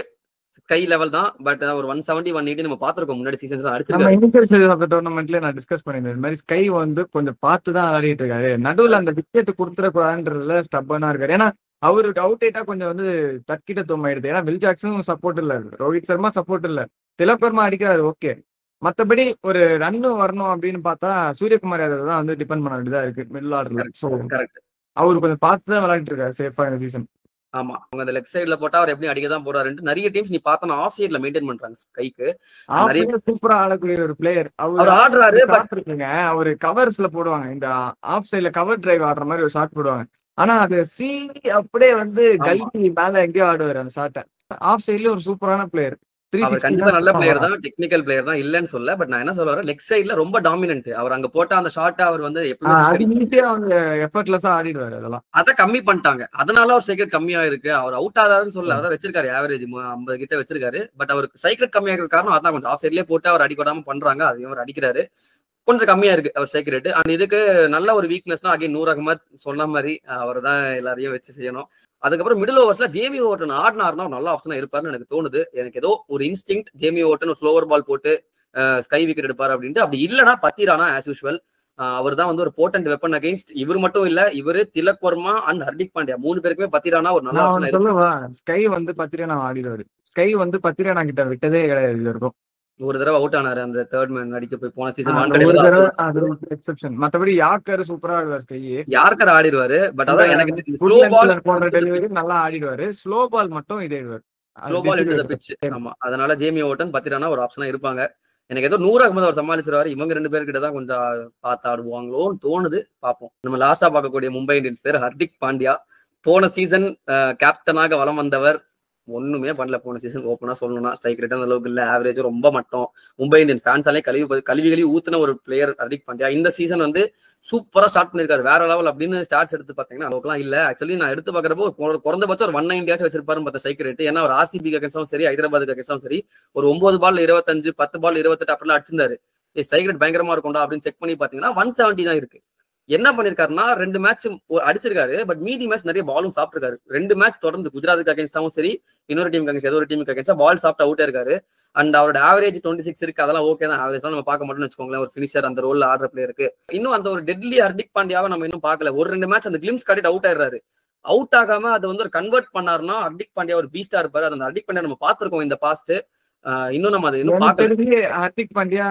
ஸ்கை லெவல் தான். பட் ஒரு 170 180 நம்ம பாத்திருக்கோம் முன்னாடி சீசன்ஸ் அடிச்சிருக்காரு. இனிஷியல் ஸ்டேஜ் ஆஃப் தி டூர்னமெண்ட்ல நான் டிஸ்கஸ் பண்ணிருந்தேன், இந்த மாதிரி ஸ்கை வந்து கொஞ்சம் பார்த்து தான் ஆடிட்டு இருக்காரு. நடுவுல அந்த விக்கெட் கொடுத்துட கூடாதுன்றதுல ஸ்டப்பனா இருக்காரு. ஏன்னா அவருக்கு அவுட் ஆயிட்டா கொஞ்சம் வந்து தற்கிட்ட தோமாயிடுது. ஏன்னா வில் ஜாக்சனும் சப்போர்ட் இல்ல, ரோஹித் சர்மா சப்போர்ட் இல்ல, திலக் வர்மா அடிக்கிறாரு ஓகே. மத்தபடி ஒரு ரன்னு வரணும் அப்படின்னு பார்த்தா சூரியகுமார் யாதவ் தான் வந்து டிபெண்ட் பண்ண வேண்டியதா இருக்கு மிடில் ஆர்டர்ல. சோ அவரு கொஞ்சம் பார்த்து தான் விளையாடிட்டு இருக்காரு சேஃபா இந்த சீசன். ஆமா, அவங்க அந்த லெக் சைடுல போட்டா அவர் எப்படி அடிக்க தான் போறாருன்னு நிறைய டீம்ஸ் நீ பார்த்தா ஆஃப் சைடுல மெயின்டைன் பண்றாங்க கைக்கு. நிறைய சூப்பரா ஆடக்கூடிய ஒரு பிளேயர் அவர் ஆடுறாரு. அவரு கவர்ஸ்ல போடுவாங்க, இந்த ஆஃப் சைடுல கவர் டிரைவ் ஆடுற மாதிரி ஒரு ஷாட் போடுவாங்க. ஆனா அது சீவி அப்படியே வந்து கல்வி மேல எங்கேயோ ஆடுவாரு அந்த ஷாட்டை. ஆஃப் சைட்ல ஒரு சூப்பரான பிளேயர், கண்டிப்பா நல்ல பிளேயர் தான், டெக்னிக்கல் பிளேயர் தான், இல்லன்னு சொல்ல. பட் நான் என்ன சொல்ல வரேன், லெக் சைடுல ரொம்ப டாமினன்ட். அவர் அங்க போட்ட அந்த ஷாட் அவர் வந்து எஃபர்ட்லெஸ்ஸா ஆடிடுவாரு. அதெல்லாம் அதை கம்மி பண்ணிட்டாங்க, அதனால அவர் ஸ்ட்ரைக் ரேட் கம்மியா இருக்கு. அவர் அவுட் ஆகாதுன்னு சொல்ல, அதான் வச்சிருக்காரு ஆவரேஜ் 50 கிட்ட வச்சிருக்காரு. பட் அவருக்கு ஸ்ட்ரைக் ரேட் கம்மியா இருக்கிற காரணம் அதான், கொஞ்சம் ஆஃப் சைட்லயே போட்டு அவர் அடிக்கடாம பண்றாங்க, அதையும் அவர் அடிக்கிறாரு. கொஞ்சம் கம்மியா இருக்கு அவர் ஸ்ட்ரைக் ரேட். அண்ட் இதுக்கு நல்ல ஒரு வீக்னஸ் தான் அகைன் நூர் அகமது சொன்ன மாதிரி அவர் தான் எல்லாரையும் வச்சு செய்யணும். அதுக்கப்புறம் மிடில் ஓவர்ஸ்ல ஜேமி ஓவர்டன் ஆடினார்னா நல்ல ஆப்ஷனா இருப்பாருன்னு எனக்கு தோணுது. எனக்கு ஏதோ ஒரு இன்ஸ்டிங் ஜேமி ஓவர்டன் ஒரு ஸ்லோவர் பால் போட்டு ஸ்கை விக்கெட் எடுப்பாரு அப்படின்ட்டு. அப்படி இல்லைன்னா பத்திரானா ஆஸ் யூஸ்வல் அவர் தான் வந்து ஒரு போர்ட்டன்ட் வெப்பன் அகைன்ஸ்ட். இவர் மட்டும் இல்ல, இவரு திலக் வர்மா அண்ட் ஹர்திக் பாண்டியா 3 பேருக்குமே பத்திரானா ஒரு நல்ல ஆப்ஷன் இருக்கு. ஸ்கை வந்து பத்திரானா ஆடிடுவாரு. ஸ்கை வந்து பத்திரானா கிட்ட விட்டதே கிடையாது. இருக்கும் ஒரு தடவை அவுட் ஆனாரு அந்த தேர்ட் மேன் அடிக்க போய் போன சீசன். மத்தபடி யாக்கர் சூப்பரா ஆடுவார், ஸ்கை யாக்கர் ஆடிடுவாரு. பட் அதான் எனக்கு ஸ்லோ பால் போன்ற டெலிவரி நல்லா ஆடிடுவாரு, ஸ்லோ பால் மட்டும் இதே ஆடுவார், slow ball into the pitch. ஆமா, அதனால ஜேமி ஓவர்டன் பத்திரானா ஒரு ஆப்ஷனா இருப்பாங்க. எனக்கு ஏதோ நூர் அகமது அவர் சமாளிச்சிருவாரு. இவங்க 2 பேர்கிட்ட தான் கொஞ்சம் பார்த்து ஆடுவாங்களோன்னு தோணுது, பார்ப்போம். நம்ம லாஸ்டா பார்க்கக்கூடிய மும்பை இந்தியன்ஸ் பேர் ஹர்திக் பாண்டியா. போன சீசன் கேப்டனாக வலம் வந்தவர், ஒண்ணுமே பண்ணல போன சீசன். ஓப்பனா சொல்லணும்னா ஸ்ட்ரைக் ரேட் அந்த அளவுக்கு இல்ல, ஆவரேஜ் ரொம்ப மட்டும். மும்பை இந்தியன்ஸ் ஃபேன்ஸாலே கழுவி ஊத்துன ஒரு பிளேயர் ஹர்திக் பாண்டியா. இந்த சீசன் வந்து சூப்பரா ஸ்டார்ட் பண்ணிருக்காரு, வேற லெவல் அப்படின்னு ஸ்டார்ட்ஸ் எடுத்து பாத்தீங்கன்னா அளவுக்குலாம் இல்ல. ஆக்சுவலி நான் எடுத்து பாக்குறப்போ குறைந்தபட்சம் ஒரு 190 வச்சிருப்பாருன்னு பார்த்த ஸ்ட்ரைக் ரேட். ஏன்னா ஒரு ஆர்சிபி அகைன்ஸ்டும் சரி, ஹைதராபாத் அகைன்ஸ்டும் சரி, ஒரு 9 பால் 25, 10 பால் 28 அப்படிலாம் அடிச்சிருந்தாரு. ஸ்ட்ரைக் ரேட் பயங்கரமா இருக்கும்டா அப்படின்னு செக் பண்ணி பாத்தீங்கன்னா 170 தான் இருக்கு. என்ன பண்ணிருக்காருன்னா 2 மேட்ச் அடிச்சிருக்காரு, பட் மீதி மேட்ச் நிறைய பாலும் சாப்பிட்டுருக்காரு. 2 மேட்ச் தொடர்ந்து குஜராத்துக்கு அகைன்ஸ்டாவும் சரி, இன்னொரு டீமுக்கு அகைன்ஸ்ட் ஏதோ ஒரு டீமுக்கு அகைன்ஸ்டா பால் சாப்பிட்டு அவுட்டே இருக்காரு. அண்ட் அவரோட ஆவரேஜ் 26 இருக்கு, அதெல்லாம் ஓகே தான். ஆவரேஜ் நம்ம பார்க்க மாட்டோம்னு வச்சுக்கோங்களேன். ஒரு ஃபினிஷர் அந்த ரோல்ல ஆடுற பிளேயருக்கு இன்னும் அந்த ஒரு டெட்லி ஹர்திக் பாண்டியாவை நம்ம இன்னும் பார்க்கல. ஒரு 2 மேட்ச் அந்த கிளிம்ஸ் காட்டிட்டு அவுட் ஆயிடுறாரு. அவுட் ஆகாம அதை வந்து ஒரு கன்வெர்ட் பண்ணாருன்னா ஹர்திக் பாண்டியா ஒரு பீஸ்டா இருப்பாரு. அந்த ஹர்திக் பாண்டியா நம்ம பார்த்திருக்கோம் இந்த பாஸ்ட். இன்னும் நம்ம அதை இன்னும் பார்க்கல. Hardik Pandya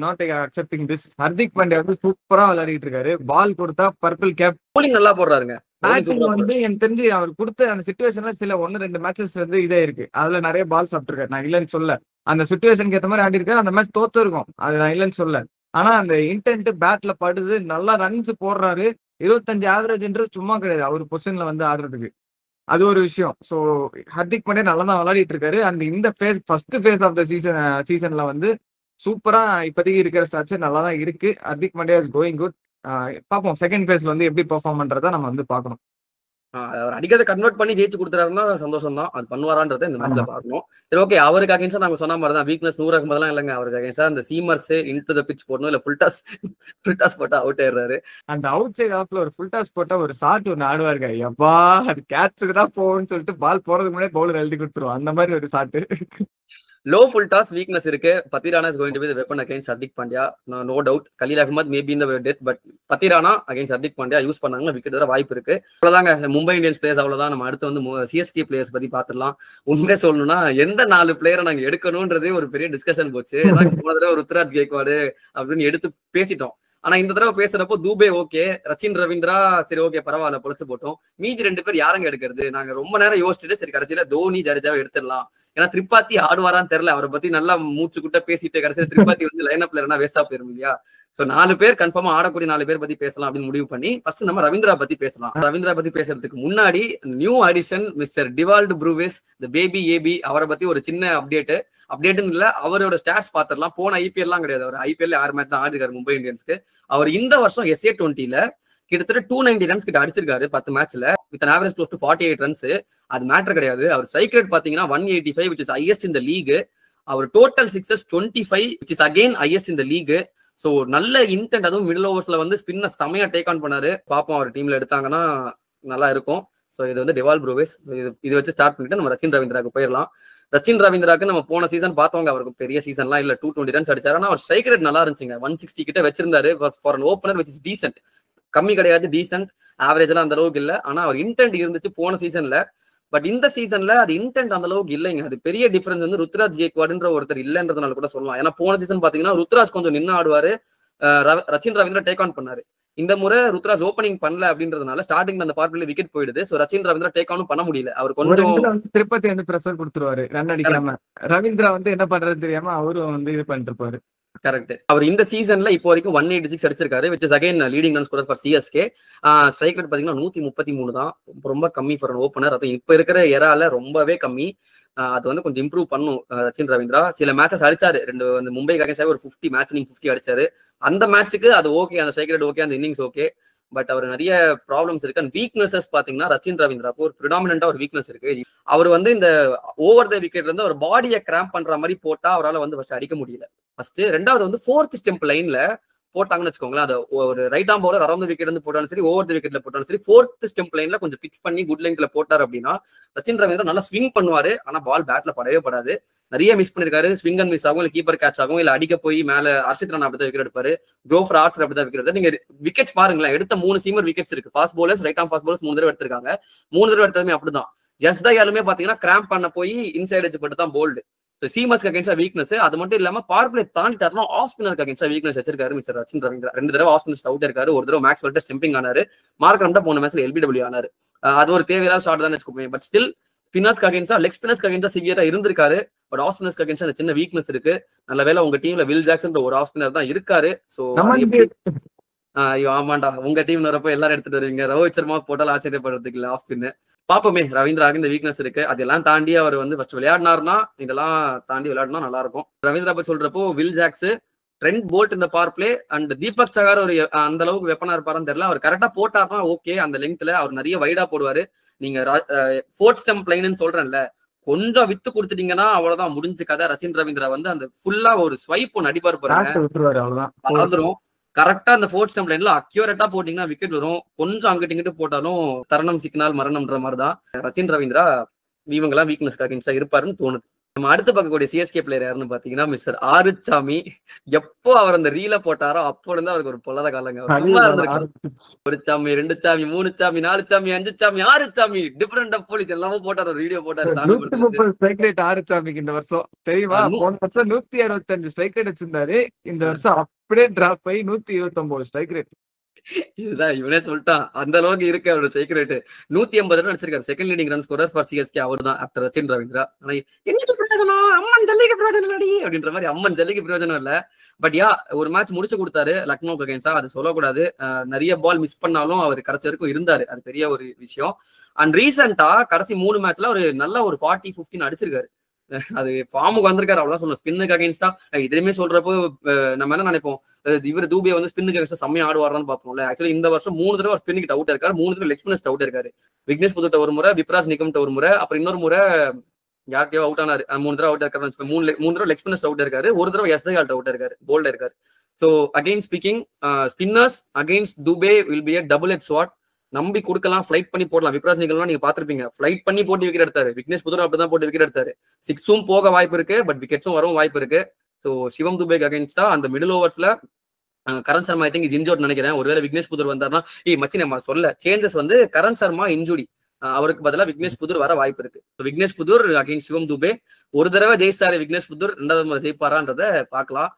not accepting this. Hardik Pandya வந்து சூப்பரா விளையாடிட்டு இருக்காரு. பால் கொடுத்தா பர்பிள் கேப், போலிங் நல்லா போடுறாருங்க. பேட்டிங் வந்து எனக்கு தெரிஞ்சு அவர் கொடுத்த அந்த சிச்சுவேஷன்ல சில 1-2 மேட்சஸ் வந்து இதே இருக்கு. அதுல நிறைய பால் சாப்பிட்டுருக்காரு, நான் இல்லைன்னு சொல்ல. அந்த சிச்சுவேஷனுக்கு ஏற்ற மாதிரி ஆடி இருக்காரு. அந்த மேட்ச் தோத்து இருக்கும், அது நான் இல்லைன்னு சொல்ல. ஆனா அந்த இன்டென்ட் பேட்ல படுது, நல்லா ரன்ஸ் போடுறாரு. 25 ஆவரேஜ்ன்றது சும்மா கிடையாது அவர் பொசிஷன்ல வந்து ஆடுறதுக்கு. அது ஒரு விஷயம். ஸோ ஹர்திக் பாண்டியா நல்லா தான் விளையாடிட்டு இருக்காரு. அந்த இந்த phase first phase of the சீசன்ல வந்து சூப்பரா இப்போதைக்கு இருக்கிற ஸ்டாட்ஸ் நல்லா தான் இருக்கு. Hardik Pandya is going good. பார்ப்போம் செகண்ட் ஃபேஸ்ல வந்து எப்படி பெர்ஃபார்ம் பண்றதை நம்ம வந்து பார்க்கணும். அவர் அடிக்கிறத கன்வெர்ட் பண்ணி ஜெயிச்சு கொடுத்துறாருன்னா சந்தோஷம் தான். அது பண்ணுவாரான்றதை இந்த மேட்ச்ல பார்க்கணும். சரி, ஓகே. அவருக்கு அகைன்ஸ்டா நாங்க சொன்ன மாதிரி தான் வீக்னஸ் 100 இருக்கும்போதெல்லாம் இல்லைங்க. அவருக்கு அகைன்ஸ்டா அந்த சீமர்ஸ் இன்டு த பிச் போடணும், இல்ல ஃபுல் டாஸ் போட்டா அவுட் ஆயிடுறாரு. அந்த அவுட் சைட் ஆஃப்ல ஒரு ஃபுல் டாஸ் போட்டா ஒரு ஷாட் ஒன்று ஆடுவாருங்க. எப்பா அது கேட்சுக்கு தான் போகும்னு சொல்லிட்டு பால் போறதுக்கு முன்னாடி பவுலர் எழுதி கொடுத்துருவோம். அந்த மாதிரி ஒரு shot. Low full toss weakness இருக்கு. Pathirana is going to be the weapon against Hardik Pandya, no doubt. Khaleel Ahmed maybe இந்த death, but Pathirana against Hardik Pandya use பண்ணாங்கன்னா விக்கெட் வர வாய்ப்பு இருக்கு. அவ்வளவுதாங்க மும்பை இந்தியன்ஸ் பிளேயர்ஸ். அவ்வளவுதான். நம்ம அடுத்து வந்து சிஎஸ்கே பிளேயர்ஸ் பத்தி பாத்துடலாம். உண்மையை சொல்லணும்னா எந்த 4 பிளேயரை நாங்க எடுக்கணும்ன்றதே ஒரு பெரிய டிஸ்கஷன் போச்சு. போன தடவை ருத்ராஜ் கேக்வாடு அப்படின்னு எடுத்து பேசிட்டோம். ஆனா இந்த தடவை பேசுறப்போ தூபே ஓகே, ரச்சின் ரவீந்திரா சரி ஓகே பரவாயில்ல பொழைச்சு போட்டோம். மீதி 2 பேர் யாருங்க எடுக்கிறது? நாங்க ரொம்ப நேரம் யோசிச்சுட்டு சரி கடைசியில தோனி ஜடேஜாவை எடுத்துடலாம். ஏன்னா திரிபாத்தி ஆடுவாரான்னு தெரியல. அவரை பத்தி நல்லா மூச்சு குட்ட பேசிட்டு கடைசியில திரிபாத்தி வந்து லைன் அப்ல இருந்தா வேஸ்டா போயிரும் இல்லையா? சோ 4 பேர் கன்ஃபார்மா ஆடக்கூடிய 4 பேர் பத்தி பேசலாம் அப்படின்னு முடிவு பண்ணி ஃபர்ஸ்ட் நம்ம ரவீந்திரா பத்தி பேசலாம். ரவீந்திரா பத்தி பேசுறதுக்கு முன்னாடி new addition mister Dewald Brevis the baby AB, அவரை பத்தி ஒரு சின்ன அப்டேட்னு இல்ல, அவரோட ஸ்டாட்ஸ் பாத்திரலாம். போன ஐபிஎல்லாம் கிடையாது, அவர் ஐபிஎல் 6 மேட்ச் தான் ஆடிருக்காரு மும்பை இந்தியன்ஸ்க்கு. அவர் இந்த வருஷம் SA20ல கிட்டத்தட்ட 290 ரன்ஸ் கிட்ட அடிச்சிருக்காரு 10 மேட்ச்ல with an average close to 48 runs. அது மேட்டர் கிடையாது. அவர் ஸ்ட்ரைக் ரேட் பாத்தீங்கன்னா 185 which is highest in the league. அவர் total sixes 25 which is again highest in the league. So நல்ல இன்டென்ட், அதுவும் மிடில் ஓவர்ஸ்ல வந்து ஸ்பின்ன செமையா டேக் ஆன் பண்ணாரு. பாப்போம் அவர் டீம்ல எடுத்தாங்கன்னா நல்லா இருக்கும். சோ இது வந்து டிவால் ப்ரூவிஸ். இது வச்சு ஸ்டார்ட் பண்ணிட்டு நம்ம ரச்சின் ரவீந்திராக்கு போயிடலாம். ரச்சின் ரவீந்திராக்கு நம்ம போன சீசன் பார்த்தவங்க, அவருக்கு பெரிய சீசன்லாம் இல்ல, 220 ரன்ஸ் அடிச்சாரு. ஆனா அவர் ஸ்ட்ரைக் ரேட் நல்லா இருந்துச்சுங்க. 160 கிட்ட வச்சிருந்தாரு for an opener which is decent. கம்மி கிடையாது, டீசென்ட். ஆவரேஜ் எல்லாம் அந்த அளவுக்கு இல்ல. ஆனா அவர் இன்டென்ட் இருந்துச்சு போன சீசன்ல. பட் இந்த சீசன்ல அது இன்டென்ட் அந்த அளவுக்கு இல்லைங்க. அது பெரிய டிஃபரன்ஸ் வந்து ருத்ராஜ் கேக்வாடுன்ற ஒருத்தர் இல்லைன்றதுனால கூட சொல்லலாம். ஏன்னா போன சீசன் பாத்தீங்கன்னா ருத்ராஜ் கொஞ்சம் நின்று ஆடுவாரு, ரச்சின் ரவீந்திரா டேக் ஆன் பண்ணாரு. இந்த முறை ருத்ராஜ் ஓப்பனிங் பண்ணல அப்படின்றதுனால ஸ்டார்டிங் அந்த பார்ட்ல விக்கெட் போயிடுது. சோ ரச்சின் ரவீந்திரா டேக் ஆனும் பண்ண முடியல. அவர் கொஞ்சம் திருப்பதி வந்து பிரஷர் கொடுத்துருவாரு ரன் அடிக்காம. ரவீந்திரா வந்து என்ன பண்றது தெரியாம அவரும் வந்து இது பண்ணிட்டு இருப்பாரு. கரெக்ட். அவர் இந்த சீசன்ல இப்போ வரைக்கும் 186 அடிச்சிருக்காரு which is again leading run scorer for CSK. Strike rate பாத்தீங்கன்னா 133 தான், ரொம்ப கம்மி ஃபார் an ஓப்பனர். அது இப்ப இருக்கிற எரால ரொம்பவே கம்மி. அது வந்து கொஞ்சம் இம்ப்ரூவ் பண்ணும் ரச்சின் ரவீந்திரா. சில மேட்சஸ் அடிச்சாரு, 2 மும்பை அகைன்ஸ்டாக ஒரு 50 மேட்ச் 50 அடிச்சாரு. அந்த மேட்சுக்கு அது ஓகே, அந்த ஸ்ட்ரைக் ரேட் ஓகே, அந்த இன்னிங்ஸ் ஓகே. பட் அவர் நிறைய ப்ராப்ளம்ஸ் இருக்கு. அண்ட் வீக்னஸஸ் பாத்தீங்கன்னா ரச்சின் ரவீந்திராக்கு ஒரு ப்ரிடாமினண்டா ஒரு வீக்னஸ் இருக்கு. அவர் வந்து இந்த ஓவர் த விக்கெட் இருந்து ஒரு பாடியை கிராம்ப் பண்ற மாதிரி போட்டா அவரால் வந்து ஃபர்ஸ்ட் அடிக்க முடியல. ஃபர்ஸ்ட். ரெண்டாவது வந்து 4th ஸ்டெம்ப் லைன்ல போட்டாங்கன்னு வச்சுக்கோங்களேன், அது ஒரு ரைட் ஆம் பவுலர் அரௌண்ட் விக்கெட் வந்து போட்டாலும் சரி, ஓவர் த விக்கெட்ல போட்டாலும் சரி, 4th ஸ்டெம்ப் லைன்ல கொஞ்சம் பிச் பண்ணி குட் லெங்க்ல போட்டார் அப்படின்னா ரச்சின் ரவீந்திரா நல்லா ஸ்விங் பண்ணுவாரு. ஆனா பால் பேட்ல படவே படாது. நிறைய மிஸ் பண்ணிருக்காரு. ஸ்விங் அண்ட் மிஸ் ஆகும், இல்ல கீப்பர் கேட்ச் ஆகும், இல்ல அடிக்க போய் மேல ஹர்ஷித் ராணா அப்படிதான் விக்கெட் எடுப்பாரு, ஜோஃப்ரா ஆர்ச்சர் அப்படிதான் விக்கெட் எடுத்தாரு. நீங்க விக்கெட்ஸ் பாருங்களேன், எடுத்த 3 சீமர் விக்கெட்ஸ் இருக்கு. ஃபாஸ்ட் பவுலர்ஸ், ரைட் ஆம் ஃபாஸ்ட் பவுலர்ஸ் 3 தடவை எடுத்திருக்காங்க. 3 தடவை எடுத்ததுமே அப்படிதான். ஜஸ்தயாலுமே பாத்தீங்கன்னா கிராம்ப் பண்ண போய் இன்சைட் எட்ஜ் பட்டு தான் போல்டு. சீமர்ஸ்க்கு அகைன்ஸ்டா வீக்னஸ். அது மட்டும் இல்லாம பவர் பிளே தாண்டிட்டாருன்னா ஆஃப் ஸ்பின்னருக்கு அகைன்ஸ்டா வீக்னஸ் வச்சிருக்காரு மிஸ்டர் ரச்சின் ரவீந்திரா. 2 தடவை ஆஃப் ஸ்பின்னர் அவுட் இருக்காரு. ஒரு தடவை மேக்ஸ் வெல்ட்ட ஸ்டெம்பிங் ஆனாரு. மார்க்ரம்டா போன மேட்ச்ல LBW ஆனாரு. அது ஒரு தேவையில்லாத ஷாட் தான் வச்சுக்கோங்க. பட் ஸ்டில் ஸ்பின்னர்ஸ்க்கு அகைன்ஸ்டா, லெக் ஸ்பின்னர்ஸ்க்கு அகைன்ஸ்டா சிவியரா இருந்திருக்காரு. பட் ஆஃப் ஸ்பின்னர்ஸ்க்கு அகைன்ஸ்டா அந்த சின்ன வீக்னஸ் இருக்கு. நல்ல வேளை உங்க டீம்ல வில் ஜாக்சன் ஒரு ஆஃப் ஸ்பின்னர் தான் இருக்காரு. சோ ஆமாண்டா, உங்க டீம் வரப்போ எல்லாரும் எடுத்துட்டு வருவீங்க. ரோஹித் சர்மா போட்டாலும் ஆச்சரியப்படுறதுக்கு இல்ல ஆஃப் ஸ்பின். பாப்போமே, ரவீந்திராக்கு இந்த வீக்னஸ் இருக்கு. அதெல்லாம் தாண்டி அவர் வந்து ஃபர்ஸ்ட் விளையாடினார்னா, இதெல்லாம் தாண்டி விளையாடினா நல்லா இருக்கும். ரவீந்திரா பத்தி சொல்றப்போ வில் ஜாக்ஸ், ட்ரெண்ட் போல்ட் இந்த power play and Deepak Sahar ஒரு அந்த அளவுக்கு வெப்பனா இருப்பாருன்னு தெரியல. அவர் கரெக்டா போட்டார்னா ஓகே. அந்த லெங்க்ல அவர் நிறைய வைடா போடுவாரு. நீங்க 4th ஸ்டெம்ப் லைன்னு சொல்றேன்ல, கொஞ்சம் வித்து கொடுத்துட்டீங்கன்னா அவ்வளவுதான் முடிஞ்சு கதை. ரச்சின் ரவீந்திரா வந்து அந்த ஃபுல்லா ஒரு ஸ்வைப் ஒன்று அடிப்பாரு பாருங்க, மறந்துரும். கரெக்டா அந்த 4th ஸ்டெம்ப் லைன்ல அக்யூரேட்டா போட்டீங்கன்னா விக்கெட் வரும். கொஞ்சம் அங்கிட்டு இங்கிட்டு போட்டாலும் தருணம் சிக்கினால் மரணம்ன்ற மாதிரிதான் ரச்சின் ரவீந்திரா இவங்கெல்லாம் வீக்னஸ்க்கு அகைன்ஸ்டா இருப்பாருன்னு தோணுது. நம்ம அடுத்து பார்க்கக்கூடிய சிஎஸ்கே பிளேயர் யாருன்னு பாத்தீங்கன்னா மிஸ்டர் ஆறுச்சாமி. எப்போ அவர் அந்த ரீல போட்டாரோ அப்போ இருந்து அவருக்கு ஒரு பொல்லாத காலங்க. சும்மா இருந்திருக்காரு. ஒரு சாமி, 2 சாமி, 3 சாமி, 4 சாமி, 5 சாமி, 6 சாமி, டிஃபரெண்ட் ஆஃப் போலீஸ் எல்லாமே போட்டாரு. ஒரு வீடியோ போட்டாரு. 130 ஸ்ட்ரைக் ரேட் ஆறுச்சாமிக்கு இந்த வருஷம் தெரியுமா? போன வருஷம் 165 ஸ்ட்ரைக் ரேட் வச்சிருந்தாரு. இந்த வருஷம் அப்படியே டிராப் ஆகி 129 ஸ்ட்ரைக் ரேட். இதுதான் இவனே சொல்லிட்டான். அந்த அளவுக்கு இருக்கு அவரோட ஸ்ட்ரைக் ரேட். 180 ரன் அடிச்சிருக்காரு. Second leading run scorer for CSK அவர் தான் ஆஃப்டர் ரச்சின் ரவீந்திரா. ஆனா என்னது பிரயோஜனம், அம்மன் ஜல்லிக்கு பிரயோஜனம் இல்லடி அப்படின்ற மாதிரி. அம்மன் ஜல்லிக்கு பிரயோஜனம் இல்ல. பட் யா ஒரு மேட்ச் முடிச்சு கொடுத்தாரு லக்னோக்கு அகைன்ஸ்டா. அது சொல்லக்கூடாது. நிறைய பால் மிஸ் பண்ணாலும் அவர் கடைசி வரைக்கும் இருந்தாரு. அது பெரிய ஒரு விஷயம். அண்ட் ரீசெண்டா கடைசி 3 மேட்ச்ல ஒரு நல்ல ஒரு 40-15 அடிச்சிருக்காரு. அது ஃபார்முக்கு வந்திருக்காரு. அவ்வளவுதான் சொல்லணும். ஸ்பின்னுக்கு அகைன்ஸ்டா இதுலயுமே சொல்றப்போ நம்ம என்ன நினைப்போம், இவர் தூபே வந்து ஸ்பின்னுக்கு அகைன்ஸ்டா செம்மையா ஆடுவாரான்னு பார்ப்போம்ல. ஆக்சுவலி இந்த வருஷம் 3 தடவை ஸ்பின்னுக்கு அவுட் இருக்காரு. 3 தடவை லெக் ஸ்பின்னர்ஸ் அவுட் இருக்காரு. விக்னேஷ் புதுட்ட ஒரு முறை, விப்ராஸ் நிகம்ட்ட ஒரு முறை, அப்புறம் இன்னொரு முறை யாருக்கையோ அவுட் ஆனாரு. 3 தடவை அவுட் இருக்காரு. 3 தடவை லெக் ஸ்பின்னர்ஸ் அவுட் இருக்காரு. ஒரு தடவை எஸ்தேகால்ட்ட அவுட் இருக்காரு. போல்ட் இருக்காரு. So again speaking spinners against Dube will be a double-edged sword. நம்பி கொடுக்கலாம், ஃபிளைட் பண்ணி போடலாம். விப்ராஸ் நிகழ்லாம் நீங்க பாத்திருப்பீங்க, ஃபிளைட் பண்ணி போட்டு விக்கெட் எடுத்தாரு. விக்னேஷ் புதூர் அப்படிதான் போட்டு விக்கெட் எடுத்தாரு. 6ம் போக வாய்ப்பு இருக்கு, பட் விக்கெட்ஸும் வரவும் வாய்ப்பு இருக்கு. ஸோ சிவம் துபேக்கு அகைன்ஸ்டா அந்த மிடில் ஓவர்ஸ்ல Karn Sharma I think is injured நினைக்கிறேன். ஒருவேளை விக்னேஷ் புதூர் வந்தாருன்னா மச்சி நம்ம சொல்ல சேஞ்சஸ் வந்து கரண் சர்மா இன்ஜுரி, அவருக்கு பதிலாக விக்னேஷ் புதூர் வர வாய்ப்பு இருக்கு. விக்னேஷ் புதூர் அகைன்ஸ்ட் சிவம் துபே. ஒரு தடவை ஜெயிச்சாரு விக்னேஷ் புதூர், 2வது முறை ஜெயிப்பாரான்றத பார்க்கலாம்.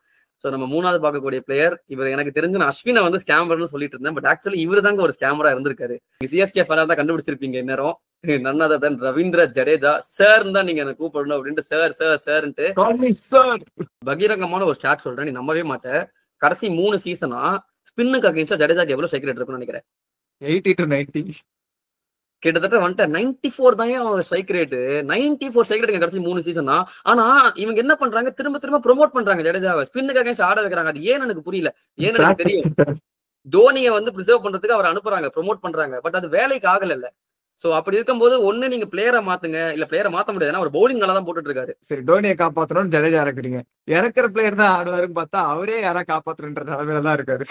ஸோ நம்ம 3வது பார்க்கக்கூடிய பிளேயர் இவர். எனக்கு தெரிஞ்சு நான் அஸ்வினை வந்து ஸ்கேமர்னு சொல்லிட்டு இருந்தேன். பட் ஆக்சுவலி இவர் தாங்க ஒரு ஸ்கேமரா இருந்திருக்காரு. சிஎஸ்கே ஃபேனா தான் கண்டுபிடிச்சிருப்பீங்க இந்நேரம். none other than Ravindra Jadeja sir தான் நீங்க என்ன கூப்பிடணும் அப்படின்ட்டு சார் பகிரங்கமான ஒரு ஸ்டார்ட் சொல்றேன், நீ நம்பவே மாட்டேன். கடைசி 3 சீசனா ஸ்பின்னுக்கு அகைன்ஸ்டா ஜடேஜாக்கு எவ்வளவு ஸ்ட்ரைக் ரேட் இருக்குன்னு நினைக்கிறேன்? 80 to 90 கிட்டத்தட்ட வந்துட்டு 94 தான் அவன் ஸ்ட்ரைக் ரேட். 94 ஸ்ட்ரைக் ரேட் கடைசி 3 சீசன் தான். ஆனா இவங்க என்ன பண்றாங்க, திரும்ப திரும்ப ப்ரோமோட் பண்றாங்க ஜடேஜாவை. ஸ்பின்னுக்கு அகைன்ஸ்ட் ஆட வைக்கிறாங்க. அது ஏன்னு எனக்கு புரியல. ஏன்னு எனக்கு தெரியும், தோனியை வந்து பிரிசர்வ் பண்றதுக்கு அவர் அனுப்புறாங்க, ப்ரோமோட் பண்றாங்க. பட் அது வேலைக்கு ஆகல. சோ அப்படி இருக்கும்போது ஒண்ணு நீங்க பிளேயரை மாத்துங்க, இல்ல பிளேயரை மாத்த முடியாது. ஏன்னா அவர் பவுலிங் நல்லா தான் போட்டுட்டு இருக்காரு. சரி, தோனியை காப்பாத்தணும்னு ஜடேஜா இறக்குறீங்க. இறக்குற பிளேயர் தான் ஆடுவாருன்னு பார்த்தா அவரே யாரா காப்பாத்துறன்ற நிலைமையில தான் இருக்காரு.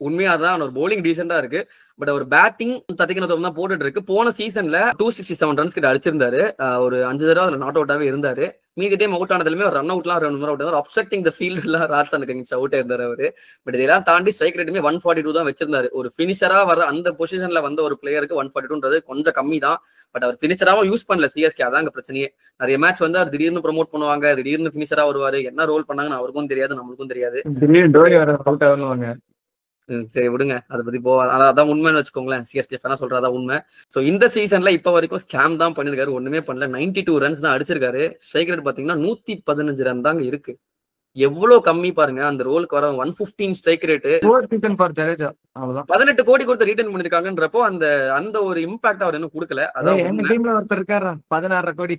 உண்மையா தான் ஒரு பவுலிங் டீசெண்டா இருக்கு. பட் அவர் பேட்டிங் தத்திக்கணும் தான் போட்டுட்டு இருக்கு. போன சீசன்ல 267 ரன்ஸ் கிட்ட அடிச்சிருந்தாரு. ஒரு 5 தடவை அதுல நாட் அவுட்டாவே இருந்தாரு. மீதி டைம் அவுட் ஆனதுலயுமே ஒரு ரன் அவுட்லாம் 2 முறை அவுட், அப்செக்டிங் த ஃபீல்ட் எல்லாம் ராஜஸ்தானுக்கு அவுட் இருந்தாரு அவரு. பட் இதெல்லாம் தாண்டி ஸ்ட்ரைக் ரேட்டுமே 142 தான் வச்சிருந்தாரு. ஒரு பினிஷரா வர அந்த பொசிஷன்ல வந்த ஒரு பிளேயருக்கு 142ன்றது கொஞ்சம் கம்மி தான். பட் அவர் பினிஷராவும் யூஸ் பண்ணல சிஎஸ்கே. அதாங்க பிரச்சனையே. நிறைய மேட்ச் வந்து அவர் திடீர்னு ப்ரோமோட் பண்ணுவாங்க, திடீர்னு பினிஷரா வருவாரு. என்ன ரோல் பண்ணாங்கன்னு அவருக்கும் தெரியாது, நம்மளுக்கும் தெரியாது. சரி விடுங்க, அதை பத்தி அதான் உண்மைன்னு வச்சுக்கோங்களேன். சிஎஸ்கே ஃபேனா சொல்றதா உண்மை. சோ இந்த சீசன்ல இப்ப வரைக்கும் ஸ்கேம் தான் பண்ணிருக்காரு, ஒண்ணுமே பண்ணல. 92 ரன்ஸ் தான் அடிச்சிருக்காரு. ஸ்ட்ரைக் ரேட் பாத்தீங்கன்னா 115 ரன் தாங்க இருக்கு. எவ்வளவு கம்மி பாருங்க. அந்த ரோலுக்கு வர 115 ஸ்ட்ரைக் ரேட். 18 கோடி கொடுத்து ரிட்டர்ன் பண்ணிருக்காங்கன்றப்போ அந்த அந்த ஒரு இம்பாக்ட் அவர் இன்னும் கொடுக்கல. அதான் 16 கோடி.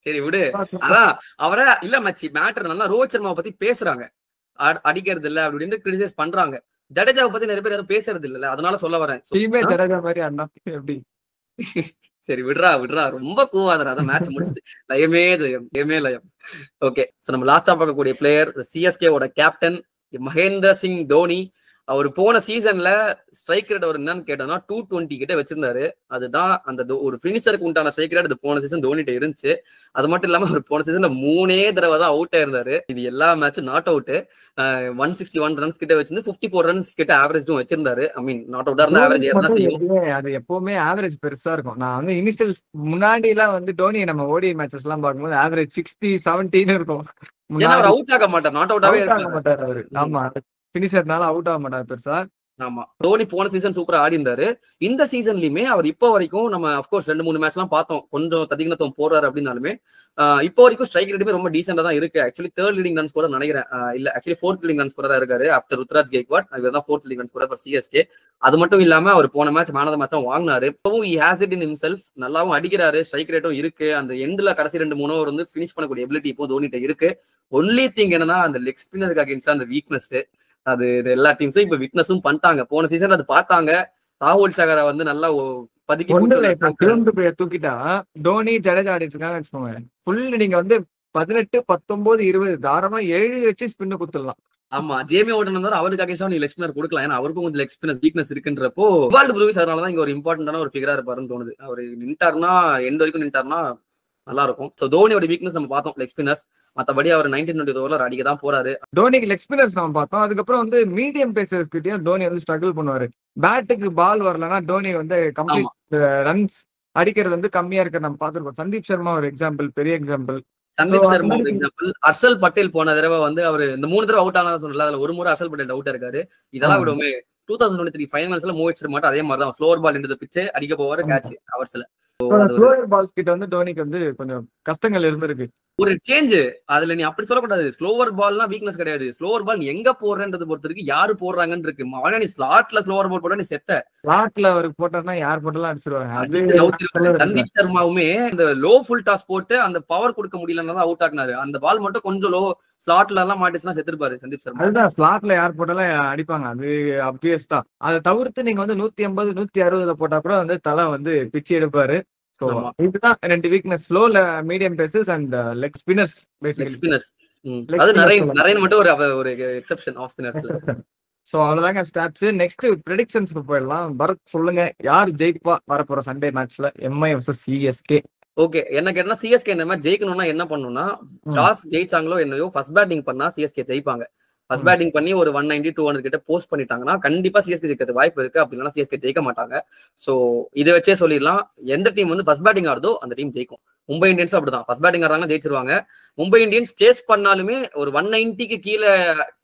சரி விடு. அதான் அவரை இல்ல மச்சி மேட்டர் நல்லா ரோஹித் சர்மாவை பத்தி பேசுறாங்க, அடிக்கிறது இல்ல அப்படின்னு கிரிட்டிசைஸ் பண்றாங்க. ஜடேஜாவை பத்தி நிறைய பேர் யாரும் பேசுறது இல்ல, அதனால சொல்ல வரேன். சரி விடுறா ரொம்ப கூவாதரா. அதான் மேட்ச் முடிச்சுட்டு லயமே லயம். ஓகே, சோ நம்ம லாஸ்டா பார்க்கக்கூடிய பிளேயர் சிஎஸ்கேவோட கேப்டன் மகேந்திர சிங் தோனி. அவர் போன சீசன்ல ஸ்ட்ரைக் ரேட் அவர் என்னன்னு கேட்டோம்னா 220 கிட்ட வச்சிருந்தாரு. அதுதான் அந்த ஒரு பினிஷருக்கு உண்டான ஸ்ட்ரைக் ரேட் இது போன சீசன் தோனிட்ட இருந்துச்சு. அது மட்டும் இல்லாம அவர் போன சீசன்ல 3 தடவை தான் அவுட் ஆயிருந்தாரு. இது எல்லா மேட்சும் நாட் அவுட். 161 ரன்ஸ் கிட்ட வச்சிருந்து 54 ரன்ஸ் கிட்ட ஆவரேஜும் வச்சிருந்தாரு. ஐ மீன் நாட் அவுட்டா இருந்தா ஆவரேஜ் ஏறதா செய்யும். அது எப்பவுமே ஆவரேஜ் பெருசா இருக்கும். நான் வந்து இனிஷியல் முன்னாடி எல்லாம் வந்து தோனி நம்ம ஓடி மேட்சஸ் எல்லாம் பார்க்கும்போது ஆவரேஜ் 60-70 இருக்கும். அவர் அவுட் ஆக மாட்டார், நாட் அவுட்டாவே ஆக மாட்டார் அவரு. ஆமா, பினிஷர்னால அவுட் ஆக மாட்டார் பெருசா. ஆமா, தோனி போன சீசன் சூப்பரா ஆடி இருந்தாரு. இந்த சீசன்லயுமே அவர் இப்போ வரைக்கும் நம்ம அப்கோர்ஸ் 2-3 மேட்ச் எல்லாம் பார்த்தோம், கொஞ்சம் ததிகினத்துவம் போறாரு அப்படின்னாலுமே இப்போ வரைக்கும் ஸ்ட்ரைக் ரேட்டுமே ரொம்ப டீசெண்டா தான் இருக்கு. Actually 3rd leading run scorer நினைக்கிறேன். இல்ல ஆக்சுவலி 4th லீடிங் ரன் ஸ்கோரரா இருக்காரு ஆஃப்டர் ருத்ராஜ் கெய்க்வாட். அதுதான் 4th leading run scorer for CSK. அது மட்டும் இல்லாம அவர் போன match man of the match வாங்கினாரு. இப்பவும் he has it in himself. நல்லாவும் அடிக்கிறாரு, ஸ்ட்ரைக் ரேட்டும் இருக்கு. அந்த எண்ட்ல கடைசி 2-3 ஓவர் வந்து பினிஷ் பண்ணக்கூடிய எபிலிட்டி இப்போ தோனிட்ட இருக்கு. ஒன்லி திங் என்னன்னா அந்த லெக் ஸ்பின்னருக்கு அகைன்ஸ்ட் அந்த வீக்னஸ். அது எல்லா டீம்ஸும் இப்ப விட்னஸும் பண்ணிட்டாங்க. போன சீசன் அது பார்த்தாங்க. ராகுல் சகரை வந்து நல்லா பதுக்கி தூக்கிட்டா தோனி ஜடேஜா ஆடிட்டு இருக்காங்க வச்சுக்கோங்க. ஃபுல் நீங்க வந்து 18, 19, 20 தாராளமா 7 வச்சு ஸ்பின்னு குடுத்துடலாம். ஆமா, ஜேமி ஓட்டன் வந்து அவருக்கு அகைன்ஸ்டா நீ லெக் ஸ்பின்னர் கொடுக்கலாம். ஏன்னா அவருக்கும் கொஞ்சம் லெக் ஸ்பின்னர்ஸ் வீக்னஸ் இருக்குன்றப்போ இவால்ட் ப்ரூவிஸ் அதனாலதான் இங்க ஒரு இம்பார்ட்டன்டான ஒரு ஃபிகரா இருப்பாருன்னு தோணுது. அவர் நின்ட்டாருன்னா எண்ட் வரைக்கும் நின்ட்டாருன்னா நல்லா இருக்கும். ஸோ தோனியோட வீக்னஸ் நம்ம பார்த்தோம் லெக் ஸ்பின்னர்ஸ். மற்றபடி அவர் 19-20 ஓவர்ல அடிக்க தான் போறாரு. தோனிக்கு லெக் ஸ்பின்னர்ஸ் நம்ம பார்த்தோம். அதுக்கப்புறம் வந்து மீடியம் பேசர்ஸ் கிட்டயும் தோனி வந்து ஸ்ட்ரகிள் பண்ணுவாரு. பேட்டுக்கு பால் வரலன்னா தோனி வந்து கம்ப்ளீட் ரன்ஸ் அடிக்கிறது வந்து கம்மியா இருக்க நம்ம பார்த்திருக்கோம். சந்தீப் சர்மா ஒரு எக்ஸாம்பிள், பெரிய எக்ஸாம்பிள். சந்தீப் சர்மா ஒரு எக்ஸாம்பிள். ஹர்ஷல் பட்டேல் போன தடவை வந்து அவர் இந்த 3 தடவை அவுட் ஆனாலும் சொல்லல. அதுல ஒரு முறை ஹர்ஷல் பட்டேல் அவுட் இருக்காரு. இதெல்லாம் விடுவோமே 2023 ஃபைனல்ஸ்ல மோஹித் சர்மா அதே மாதிரி தான் slower ball into the pitch அடிக்க போவாரு கேட்ச் அவர்ஸ்ல. ஸ்லோவர் பால்ஸ் கிட்ட வந்து தோனிக்கு வந்து கொஞ்சம் கஷ்டங்கள் இருந்திருக்கு. ஒரு சேஞ்ச் அதுல நீ அப்படி சொல்லக்கூடாது. ஸ்லோவர் பால்லாம் வீக்னஸ் கிடையாது. ஸ்லோவர் பால் நீ எங்க போடுறன்றது பொறுத்த வரைக்கும் யாரு போடுறாங்கன்னு இருக்கு. அவனா நீ ஸ்லாட்ல ஸ்லோவர் பால் போட்டா நீ செத்த. ஸ்லாட்ல அவருக்கு போட்டா யார் போட்டாலும் அடிச்சிருவாங்க. சந்தீப் சர்மாவுமே இந்த லோ ஃபுல் டாஸ் போட்டு அந்த பவர் கொடுக்க முடியலன்னா தான் அவுட் ஆக்குனாரு. அந்த பால் மட்டும் கொஞ்சம் லோ ஸ்லாட்ல எல்லாம் மாட்டிச்சுன்னா செத்துருப்பாரு சந்தீப் சர்மா. அதுதான் ஸ்லாட்ல யார் போட்டாலும் அடிப்பாங்க. அது அப்வியஸ் தான். அதை தவிர்த்து நீங்க வந்து 150 160 போட்டா கூட வந்து தலை வந்து பிச்சு எடுப்பாரு. இதுதான் 2 வீக்னஸ். ஸ்லோல medium pacers and leg spinners basically. Spinners. அது நரேன் மட்டும் ஒரு எக்ஸெப்ஷன் ஆஃப் ஸ்பின்னர்ஸ். சோ அவ்வளவுதாங்க ஸ்டாட்ஸ். நெக்ஸ்ட் பிரெடிக்ஷன்ஸ்க்கு போயிடலாம். பரத் சொல்லுங்க, யார் ஜெயிப்பா வரப்போற சண்டே மேட்ச்ல எம்ஐ vs சிஎஸ்கே? ஓகே, என்ன கேட்டா சிஎஸ்கே இந்த மாதிரி ஜெயிக்கணும்னா என்ன பண்ணணும்னா, டாஸ் ஜெயிச்சாங்களோ என்னையோ ஃபர்ஸ்ட் பேட்டிங் பண்ணா சிஎஸ்கே ஜெயிப்பாங்க. ஃபர்ஸ்ட் பேட்டிங் பண்ணி ஒரு 190 200 கிட்ட போஸ்ட் பண்ணிட்டாங்கன்னா கண்டிப்பா சிஎஸ்கே ஜெயிக்கிறது வாய்ப்பு இருக்கு. அப்படி இல்லைன்னா சிஎஸ்கே ஜெயிக்க மாட்டாங்க. சோ இதை வச்சே சொல்லிடலாம், எந்த டீம் வந்து ஃபர்ஸ்ட் பேட்டிங் ஆடுதோ அந்த டீம் ஜெயிக்கும். மும்பை இந்தியன்ஸ் அப்படிதான், ஃபர்ஸ்ட் பேட்டிங் ஆடுறாங்க ஜெயிச்சிருவாங்க. மும்பை இந்தியன்ஸ் சேஸ் பண்ணாலுமே ஒரு 190க்கு கீழே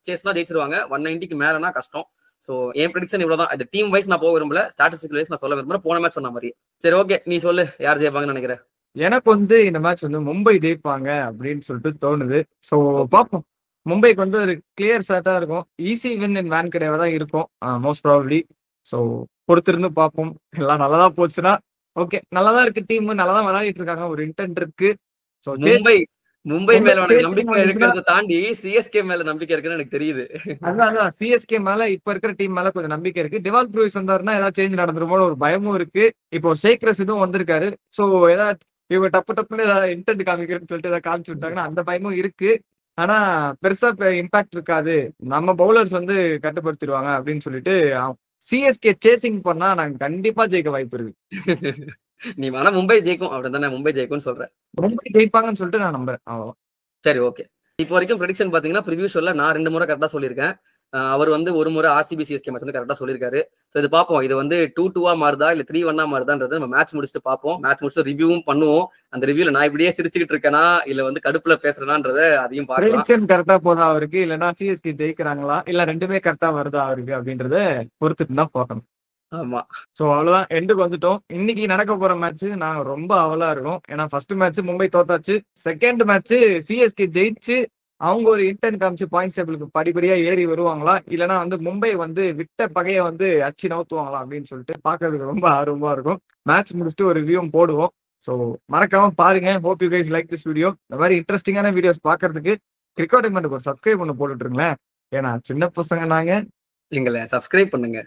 சேஸ்னா ஜெயிச்சிருவாங்க. 190க்கு மேலனா கஷ்டம். சோ என் ப்ரெடிக்ஷன் இவ்வளவுதான். அது டீம் வைஸ் நான் போக விரும்பல, ஸ்டாட்டிஸ்டிக் வைஸ் நான் சொல்ல விரும்புறேன். போன மேட்ச் சொன்ன மாதிரி. சரி ஓகே, நீ சொல்லு யார் ஜெயிப்பாங்கன்னு நினைக்கிறேன். எனக்கு வந்து இந்த மேட்ச் வந்து மும்பை ஜெயிப்பாங்க அப்படின்னு சொல்லிட்டு தோணுது. சோ பாப்போம். மும்பைக்கு வந்து ஒரு கிளியர் ஷாட்டா இருக்கும். ஈஸி வின் இன் வான்கடேவா தான் இருக்கும் மோஸ்ட் ப்ராபப்லி. ஸோ பொறுத்திருந்து பார்ப்போம். எல்லாம் நல்லதா போச்சுன்னா ஓகே. நல்லதா இருக்கு, டீம் நல்லதா விளையாடிட்டு இருக்காங்க, ஒரு இன்டென்ட் இருக்கு. ஸோ மும்பை மேல உனக்கு நம்பிக்கை இருக்கிறத தாண்டி சிஎஸ்கே மேல நம்பிக்கை இருக்குன்னு எனக்கு தெரியுது. அதான் சிஎஸ்கே மேல இப்ப இருக்கிற டீம் மேல கொஞ்சம் நம்பிக்கை இருக்கு. டிவால் ப்ரூயிஸ் வந்தாருன்னா ஏதாவது சேஞ்ச் நடந்துருமோன்னு ஒரு பயமும் இருக்கு. இப்போ ஷேக்ரஸ் இதுவும் வந்திருக்காரு. ஸோ ஏதாவது இவங்க டப்புன்னு ஏதாவது இன்டென்ட் காமிக்கிறேன்னு சொல்லிட்டு ஏதாவது காமிச்சு விட்டாங்கன்னா அந்த பயமும் இருக்கு. ஆனா பெருசா இம்பாக்ட் இருக்காது, நம்ம பவுலர்ஸ் வந்து கட்டுப்படுத்திடுவாங்க அப்படின்னு சொல்லிட்டு சிஎஸ்கே சேசிங் பண்ணா நாங்க கண்டிப்பா ஜெயிக்க வாய்ப்பு இருக்கு. நீ வேணா மும்பை ஜெயிக்கும் அப்படிதானே? மும்பை ஜெயிக்கும்னு சொல்றேன். மும்பை ஜெயிப்பாங்கன்னு சொல்லிட்டு நான் நம்புறேன். அவ்வளவு. சரி ஓகே. இப்போ வரைக்கும் ப்ரெடிக்ஷன் பாத்தீங்கன்னா ப்ரிவியூ ஷோல நான் 2 முறை கரெக்டா சொல்லியிருக்கேன். அவர் வந்து ஒரு முறை ஆர்சிபி சிஎஸ்கே மேட்ச் வந்து கரெக்டா சொல்லியிருக்காரு. ஸோ இது பார்ப்போம், இது வந்து 2-2 மாறுதா இல்ல 3-1 மாறுதான்றது நம்ம மேட்ச் முடிச்சுட்டு பார்ப்போம். மேட்ச் முடிச்சுட்டு ரிவ்யூவும் பண்ணுவோம். அந்த ரிவ்யூல நான் இப்படியே சிரிச்சுக்கிட்டு இருக்கேனா இல்ல வந்து கடுப்புல பேசுறேனான்றத அதையும் பார்க்கலாம். கரெக்டா போதா அவருக்கு, இல்லைன்னா சிஎஸ்கே ஜெயிக்கிறாங்களா இல்ல ரெண்டுமே கரெக்டா வருதா அவருக்கு அப்படின்றத பொறுத்துட்டு தான் பார்க்கணும். ஆமா. சோ அவ்வளவுதான், எண்டுக்கு வந்துட்டோம். இன்னைக்கு நடக்க போற மேட்ச் நாங்க ரொம்ப அவலா இருக்கும். ஏன்னா ஃபர்ஸ்ட் மேட்ச் மும்பை தோத்தாச்சு, செகண்ட் மேட்ச் சிஎஸ்கே ஜெயிச்சு அவங்க ஒரு இன்டென்ட் காமிச்சு பாயிண்ட்ஸ் டேபிளுக்கு படிப்படியா ஏறி வருவாங்களா, இல்லைன்னா வந்து மும்பை வந்து விட்ட பகையை வந்து அச்சு நவுத்துவாங்களா அப்படின்னு சொல்லிட்டு பாக்குறதுக்கு ரொம்ப ஆர்வமா இருக்கும். மேட்ச் முடிச்சுட்டு ஒரு ரிவ்யூ போடுவோம். ஸோ மறக்காம பாருங்க. Hope you guys like this video. இந்த மாதிரி இன்ட்ரெஸ்டிங்கான வீடியோஸ் பாக்குறதுக்கு கிரிக்கெட் ஒரு சப்ஸ்கிரைப் பண்ண போட்டுருங்களேன். ஏன்னா சின்ன பசங்க நாங்க, எங்களை சப்ஸ்கிரைப் பண்ணுங்க.